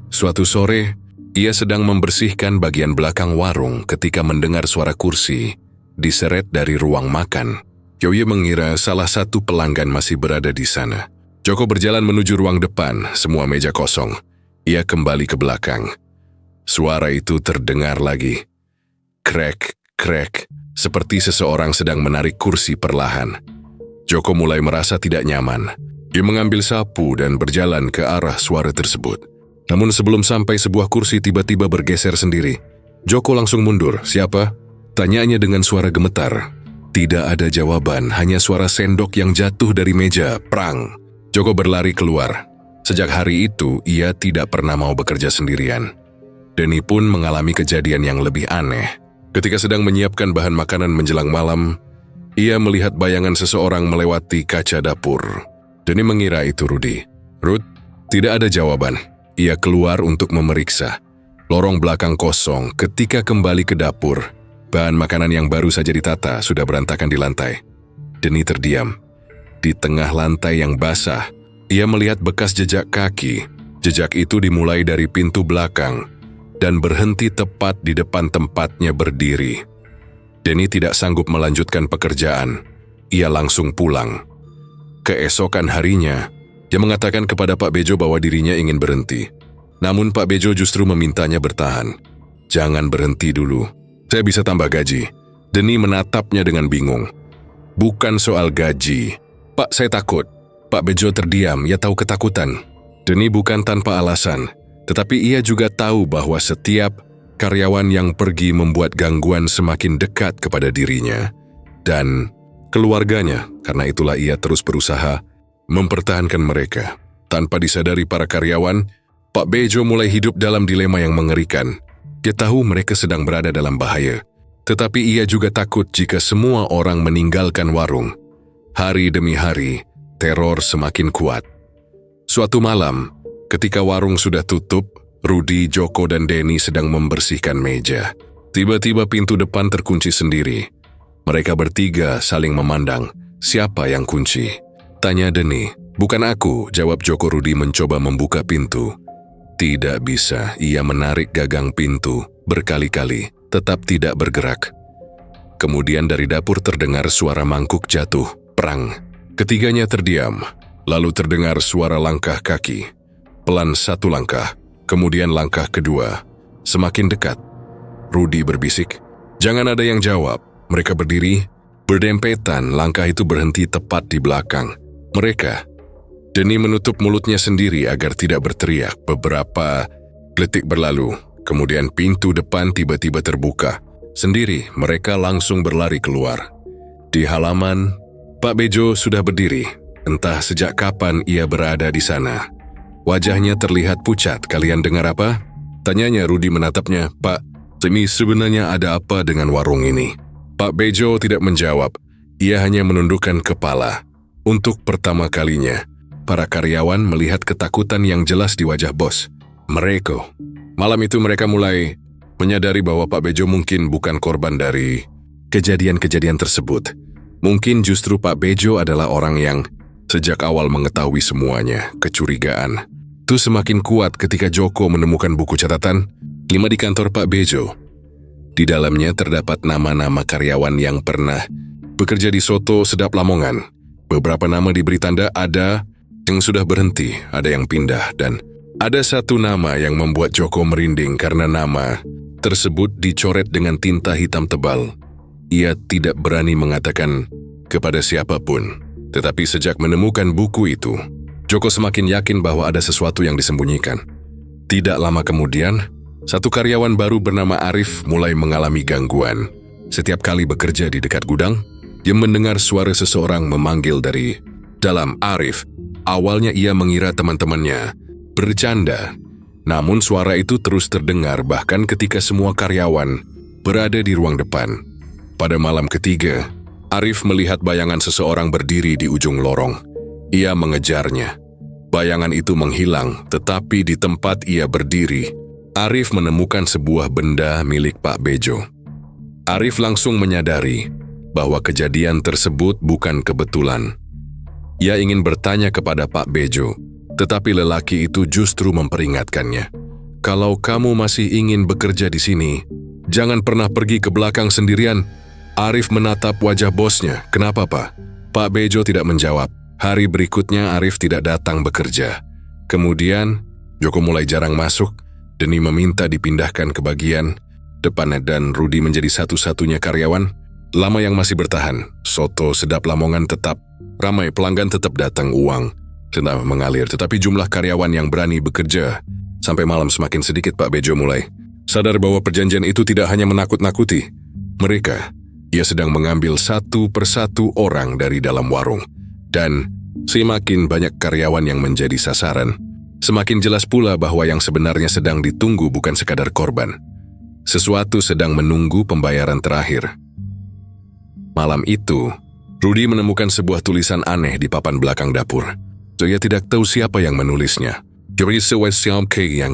Suatu sore, ia sedang membersihkan bagian belakang warung ketika mendengar suara kursi diseret dari ruang makan. Yoye mengira salah satu pelanggan masih berada di sana. Joko berjalan menuju ruang depan, semua meja kosong. Ia kembali ke belakang. Suara itu terdengar lagi. Krek, krek, seperti seseorang sedang menarik kursi perlahan. Joko mulai merasa tidak nyaman. Dia mengambil sapu dan berjalan ke arah suara tersebut. Namun sebelum sampai sebuah kursi tiba-tiba bergeser sendiri. Joko langsung mundur. "Siapa?" tanyanya dengan suara gemetar. Tidak ada jawaban, hanya suara sendok yang jatuh dari meja. Prang! Joko berlari keluar. Sejak hari itu, ia tidak pernah mau bekerja sendirian. Denny pun mengalami kejadian yang lebih aneh. Ketika sedang menyiapkan bahan makanan menjelang malam, ia melihat bayangan seseorang melewati kaca dapur. Denny mengira itu Rudy. "Ruth?" Tidak ada jawaban. Ia keluar untuk memeriksa. Lorong belakang kosong. Ketika kembali ke dapur, bahan makanan yang baru saja ditata sudah berantakan di lantai. Denny terdiam. Di tengah lantai yang basah, ia melihat bekas jejak kaki. Jejak itu dimulai dari pintu belakang dan berhenti tepat di depan tempatnya berdiri. Denny tidak sanggup melanjutkan pekerjaan. Ia langsung pulang. Keesokan harinya, ia mengatakan kepada Pak Bejo bahwa dirinya ingin berhenti. Namun Pak Bejo justru memintanya bertahan. Jangan berhenti dulu. Saya bisa tambah gaji. Denny menatapnya dengan bingung. Bukan soal gaji. Pak, saya takut. Pak Bejo terdiam, ia tahu ketakutan. Denny bukan tanpa alasan, tetapi ia juga tahu bahwa setiap karyawan yang pergi membuat gangguan semakin dekat kepada dirinya dan keluarganya. Karena itulah ia terus berusaha mempertahankan mereka. Tanpa disadari para karyawan, Pak Bejo mulai hidup dalam dilema yang mengerikan. Dia tahu mereka sedang berada dalam bahaya, tetapi ia juga takut jika semua orang meninggalkan warung. Hari demi hari, teror semakin kuat. Suatu malam, ketika warung sudah tutup, Rudy, Joko, dan Denny sedang membersihkan meja. Tiba-tiba pintu depan terkunci sendiri. Mereka bertiga saling memandang. Siapa yang kunci? Tanya Denny. Bukan aku, jawab Joko. Rudy mencoba membuka pintu. Tidak bisa, ia menarik gagang pintu berkali-kali, tetap tidak bergerak. Kemudian dari dapur terdengar suara mangkuk jatuh, prang. Ketiganya terdiam. Lalu terdengar suara langkah kaki. Pelan satu langkah, kemudian langkah kedua. Semakin dekat. Rudy berbisik, "Jangan ada yang jawab." Mereka berdiri, berdempetan. Langkah itu berhenti tepat di belakang mereka. Denny menutup mulutnya sendiri agar tidak berteriak. Beberapa detik berlalu, kemudian pintu depan tiba-tiba terbuka. Sendiri, mereka langsung berlari keluar. Di halaman, Pak Bejo sudah berdiri. Entah sejak kapan ia berada di sana. Wajahnya terlihat pucat. "Kalian dengar apa?" tanyanya. Rudy menatapnya. "Pak, ini sebenarnya ada apa dengan warung ini?" Pak Bejo tidak menjawab. Ia hanya menundukkan kepala. Untuk pertama kalinya, para karyawan melihat ketakutan yang jelas di wajah bos mereka. Malam itu mereka mulai menyadari bahwa Pak Bejo mungkin bukan korban dari kejadian-kejadian tersebut. Mungkin justru Pak Bejo adalah orang yang sejak awal mengetahui semuanya. Kecurigaan itu semakin kuat ketika Joko menemukan buku catatan 5 di kantor Pak Bejo. Di dalamnya terdapat nama-nama karyawan yang pernah bekerja di Soto Sedap Lamongan. Beberapa nama diberi tanda, ada yang sudah berhenti, ada yang pindah, dan ada satu nama yang membuat Joko merinding karena nama tersebut dicoret dengan tinta hitam tebal. Ia tidak berani mengatakan kepada siapapun. Tetapi sejak menemukan buku itu, Joko semakin yakin bahwa ada sesuatu yang disembunyikan. Tidak lama kemudian, satu karyawan baru bernama Arif mulai mengalami gangguan. Setiap kali bekerja di dekat gudang, dia mendengar suara seseorang memanggil dari dalam. Arif, awalnya ia mengira teman-temannya bercanda. Namun suara itu terus terdengar bahkan ketika semua karyawan berada di ruang depan. Pada malam ketiga, Arif melihat bayangan seseorang berdiri di ujung lorong. Ia mengejarnya. Bayangan itu menghilang, tetapi di tempat ia berdiri, Arif menemukan sebuah benda milik Pak Bejo. Arif langsung menyadari bahwa kejadian tersebut bukan kebetulan. Ia ingin bertanya kepada Pak Bejo, tetapi lelaki itu justru memperingatkannya. "Kalau kamu masih ingin bekerja di sini, jangan pernah pergi ke belakang sendirian." Arif menatap wajah bosnya. "Kenapa, Pak?" Pak Bejo tidak menjawab. Hari berikutnya Arif tidak datang bekerja. Kemudian, Joko mulai jarang masuk. Denny meminta dipindahkan ke bagian depan dan Rudy menjadi satu-satunya karyawan lama yang masih bertahan. Soto Sedap Lamongan tetap ramai, pelanggan tetap datang, uang tetap mengalir. Tetapi jumlah karyawan yang berani bekerja sampai malam semakin sedikit. Pak Bejo mulai sadar bahwa perjanjian itu tidak hanya menakut-nakuti mereka. Ia sedang mengambil satu persatu orang dari dalam warung. Dan semakin banyak karyawan yang menjadi sasaran, semakin jelas pula bahwa yang sebenarnya sedang ditunggu bukan sekadar korban. Sesuatu sedang menunggu pembayaran terakhir. Malam itu, Rudy menemukan sebuah tulisan aneh di papan belakang dapur. Ia tidak tahu siapa yang menulisnya. Jadi yang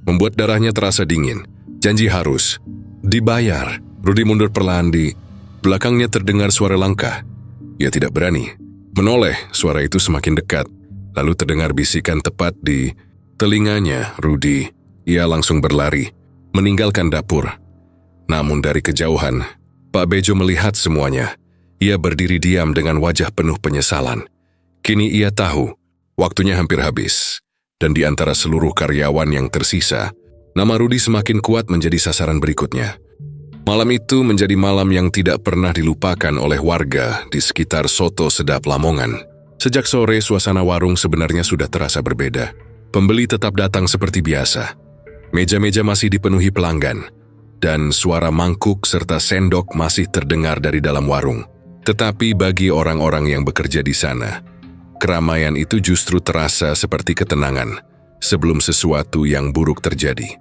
membuat darahnya terasa dingin. Janji harus dibayar. Rudy mundur perlahan. Di belakangnya terdengar suara langkah. Ia tidak berani Menoleh, suara itu semakin dekat. Lalu terdengar bisikan tepat di telinganya Rudy. Ia langsung berlari, meninggalkan dapur. Namun dari kejauhan, Pak Bejo melihat semuanya. Ia berdiri diam dengan wajah penuh penyesalan. Kini ia tahu, waktunya hampir habis. Dan di antara seluruh karyawan yang tersisa, nama Rudy semakin kuat menjadi sasaran berikutnya. Malam itu menjadi malam yang tidak pernah dilupakan oleh warga di sekitar Soto Sedap Lamongan. Sejak sore, suasana warung sebenarnya sudah terasa berbeda. Pembeli tetap datang seperti biasa. Meja-meja masih dipenuhi pelanggan, dan suara mangkuk serta sendok masih terdengar dari dalam warung. Tetapi bagi orang-orang yang bekerja di sana, keramaian itu justru terasa seperti ketenangan sebelum sesuatu yang buruk terjadi.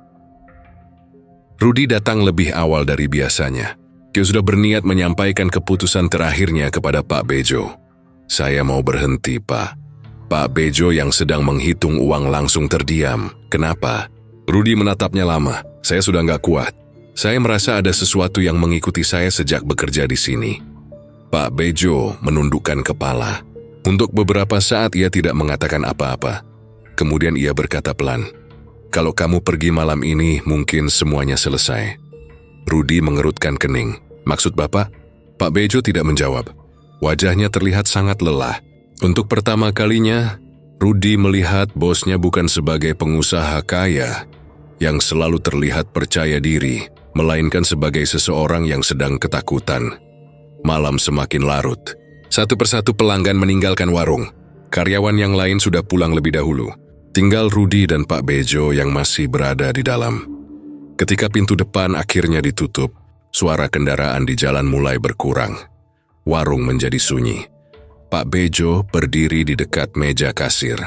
Rudy datang lebih awal dari biasanya. Dia sudah berniat menyampaikan keputusan terakhirnya kepada Pak Bejo. "Saya mau berhenti, Pak." Pak Bejo yang sedang menghitung uang langsung terdiam. "Kenapa?" Rudy menatapnya lama. "Saya sudah nggak kuat. Saya merasa ada sesuatu yang mengikuti saya sejak bekerja di sini." Pak Bejo menundukkan kepala. Untuk beberapa saat ia tidak mengatakan apa-apa. Kemudian ia berkata pelan, "Kalau kamu pergi malam ini, mungkin semuanya selesai." Rudy mengerutkan kening. "Maksud Bapak?" Pak Bejo tidak menjawab. Wajahnya terlihat sangat lelah. Untuk pertama kalinya, Rudy melihat bosnya bukan sebagai pengusaha kaya yang selalu terlihat percaya diri, melainkan sebagai seseorang yang sedang ketakutan. Malam semakin larut. Satu persatu pelanggan meninggalkan warung. Karyawan yang lain sudah pulang lebih dahulu. Tinggal Rudy dan Pak Bejo yang masih berada di dalam. Ketika pintu depan akhirnya ditutup, suara kendaraan di jalan mulai berkurang. Warung menjadi sunyi. Pak Bejo berdiri di dekat meja kasir.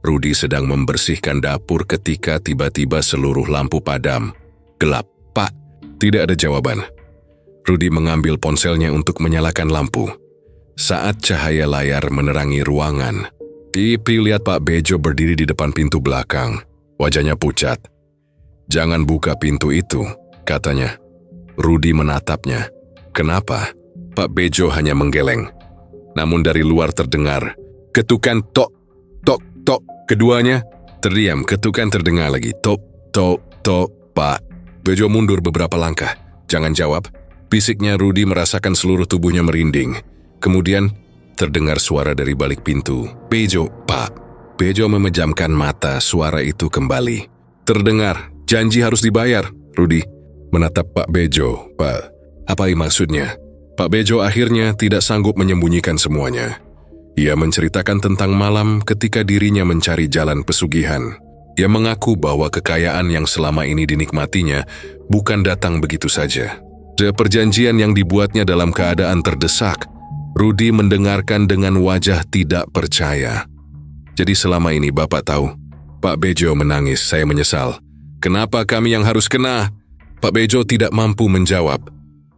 Rudy sedang membersihkan dapur ketika tiba-tiba seluruh lampu padam. "Gelap, Pak." Tidak ada jawaban. Rudy mengambil ponselnya untuk menyalakan lampu. Saat cahaya layar menerangi ruangan, Pipi lihat Pak Bejo berdiri di depan pintu belakang. Wajahnya pucat. "Jangan buka pintu itu," katanya. Rudy menatapnya. "Kenapa?" Pak Bejo hanya menggeleng. Namun dari luar terdengar ketukan tok, tok, tok. Keduanya terdiam, ketukan terdengar lagi. Tok, tok, tok. Pak Bejo mundur beberapa langkah. "Jangan jawab." Bisiknya. Rudy merasakan seluruh tubuhnya merinding. Kemudian terdengar suara dari balik pintu. "Bejo, Pak." Bejo memejamkan mata, suara itu kembali. Terdengar, "Janji harus dibayar." Rudy menatap Pak Bejo. "Pak, apa maksudnya?" Pak Bejo akhirnya tidak sanggup menyembunyikan semuanya. Ia menceritakan tentang malam ketika dirinya mencari jalan pesugihan. Ia mengaku bahwa kekayaan yang selama ini dinikmatinya bukan datang begitu saja. Ada perjanjian yang dibuatnya dalam keadaan terdesak. Rudy mendengarkan dengan wajah tidak percaya. "Jadi selama ini Bapak tahu?" Pak Bejo menangis. "Saya menyesal." "Kenapa kami yang harus kena?" Pak Bejo tidak mampu menjawab.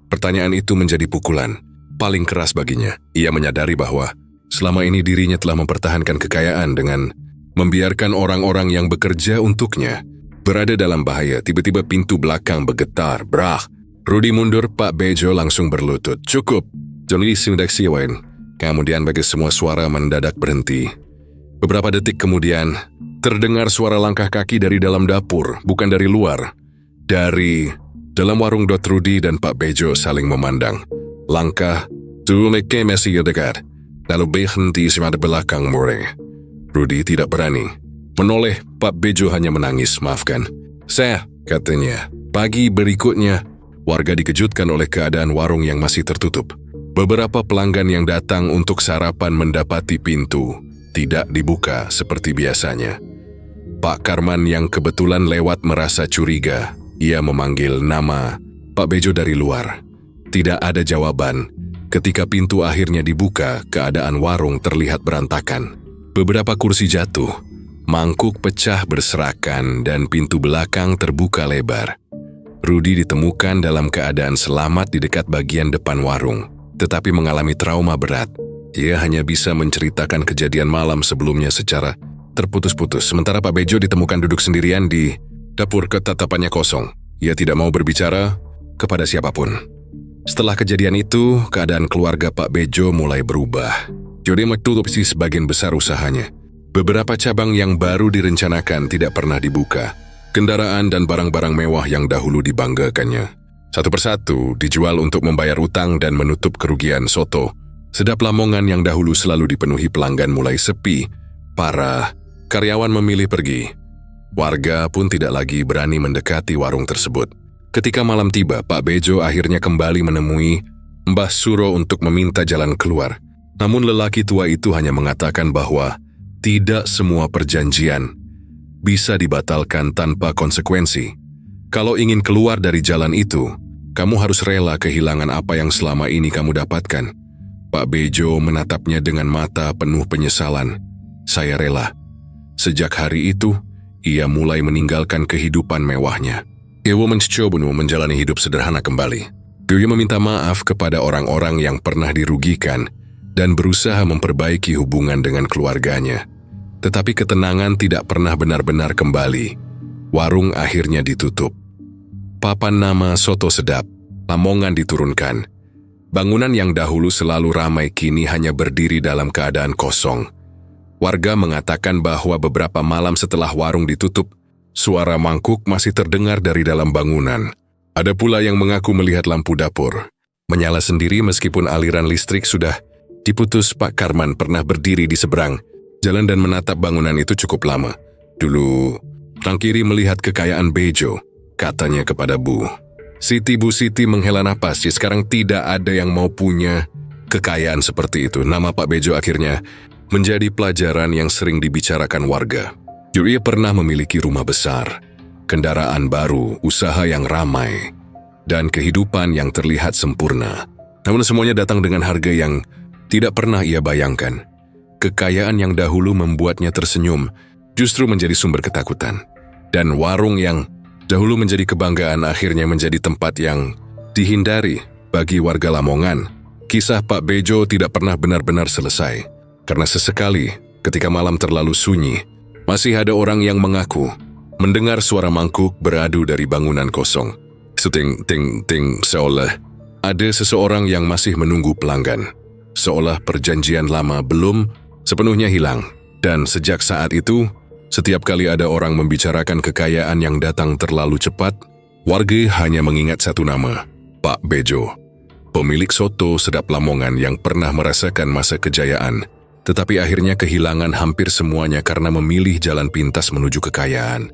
Pertanyaan itu menjadi pukulan paling keras baginya. Ia menyadari bahwa selama ini dirinya telah mempertahankan kekayaan dengan membiarkan orang-orang yang bekerja untuknya berada dalam bahaya. Tiba-tiba pintu belakang bergetar. Brah! Rudy mundur, Pak Bejo langsung berlutut. "Cukup. Jadi sudah siwain." Kemudian bagi semua suara mendadak berhenti. Beberapa detik kemudian, terdengar suara langkah kaki dari dalam dapur, bukan dari luar. Dari dalam warung. Rudy dan Pak Bejo saling memandang. Langkah, tuh mereka masih dekat. Lalu berhenti di belakang Murray. Rudy tidak berani menoleh. Pak Bejo hanya menangis. "Maafkan saya," katanya. Pagi berikutnya, warga dikejutkan oleh keadaan warung yang masih tertutup. Beberapa pelanggan yang datang untuk sarapan mendapati pintu tidak dibuka seperti biasanya. Pak Karman yang kebetulan lewat merasa curiga. Ia memanggil nama Pak Bejo dari luar. Tidak ada jawaban. Ketika pintu akhirnya dibuka, keadaan warung terlihat berantakan. Beberapa kursi jatuh, mangkuk pecah berserakan, dan pintu belakang terbuka lebar. Rudy ditemukan dalam keadaan selamat di dekat bagian depan warung, tetapi mengalami trauma berat. Ia hanya bisa menceritakan kejadian malam sebelumnya secara terputus-putus. Sementara Pak Bejo ditemukan duduk sendirian di dapur, ketatapannya kosong. Ia tidak mau berbicara kepada siapapun. Setelah kejadian itu, keadaan keluarga Pak Bejo mulai berubah. Jadi menutup sebagian besar usahanya. Beberapa cabang yang baru direncanakan tidak pernah dibuka. Kendaraan dan barang-barang mewah yang dahulu dibanggakannya satu persatu dijual untuk membayar utang dan menutup kerugian soto sedap Lamongan yang dahulu selalu dipenuhi pelanggan mulai sepi. Para karyawan memilih pergi. Warga pun tidak lagi berani mendekati warung tersebut. Ketika malam tiba, Pak Bejo akhirnya kembali menemui Mbah Suro untuk meminta jalan keluar. Namun lelaki tua itu hanya mengatakan bahwa tidak semua perjanjian bisa dibatalkan tanpa konsekuensi. Kalau ingin keluar dari jalan itu, kamu harus rela kehilangan apa yang selama ini kamu dapatkan. Pak Bejo menatapnya dengan mata penuh penyesalan. Saya rela. Sejak hari itu, ia mulai meninggalkan kehidupan mewahnya. Ia mencoba menjalani hidup sederhana kembali. Ia meminta maaf kepada orang-orang yang pernah dirugikan dan berusaha memperbaiki hubungan dengan keluarganya. Tetapi ketenangan tidak pernah benar-benar kembali. Warung akhirnya ditutup. Papan nama soto sedap Lamongan diturunkan. Bangunan yang dahulu selalu ramai kini hanya berdiri dalam keadaan kosong. Warga mengatakan bahwa beberapa malam setelah warung ditutup, suara mangkuk masih terdengar dari dalam bangunan. Ada pula yang mengaku melihat lampu dapur menyala sendiri meskipun aliran listrik sudah diputus. Pak Karman pernah berdiri di seberang jalan dan menatap bangunan itu cukup lama. Dulu, sang kiri melihat kekayaan Bejo, katanya kepada Bu Siti menghela napas. Sekarang tidak ada yang mau punya kekayaan seperti itu. Nama Pak Bejo akhirnya menjadi pelajaran yang sering dibicarakan warga. Ia pernah memiliki rumah besar, kendaraan baru, usaha yang ramai, dan kehidupan yang terlihat sempurna. Namun semuanya datang dengan harga yang tidak pernah ia bayangkan. Kekayaan yang dahulu membuatnya tersenyum justru menjadi sumber ketakutan. Dan warung yang dahulu menjadi kebanggaan akhirnya menjadi tempat yang dihindari bagi warga Lamongan. Kisah Pak Bejo tidak pernah benar-benar selesai. Karena sesekali ketika malam terlalu sunyi, masih ada orang yang mengaku mendengar suara mangkuk beradu dari bangunan kosong. Ting, seolah ada seseorang yang masih menunggu pelanggan. Seolah perjanjian lama belum sepenuhnya hilang. Dan sejak saat itu, setiap kali ada orang membicarakan kekayaan yang datang terlalu cepat, warga hanya mengingat satu nama, Pak Bejo. Pemilik soto sedap Lamongan yang pernah merasakan masa kejayaan, tetapi akhirnya kehilangan hampir semuanya karena memilih jalan pintas menuju kekayaan.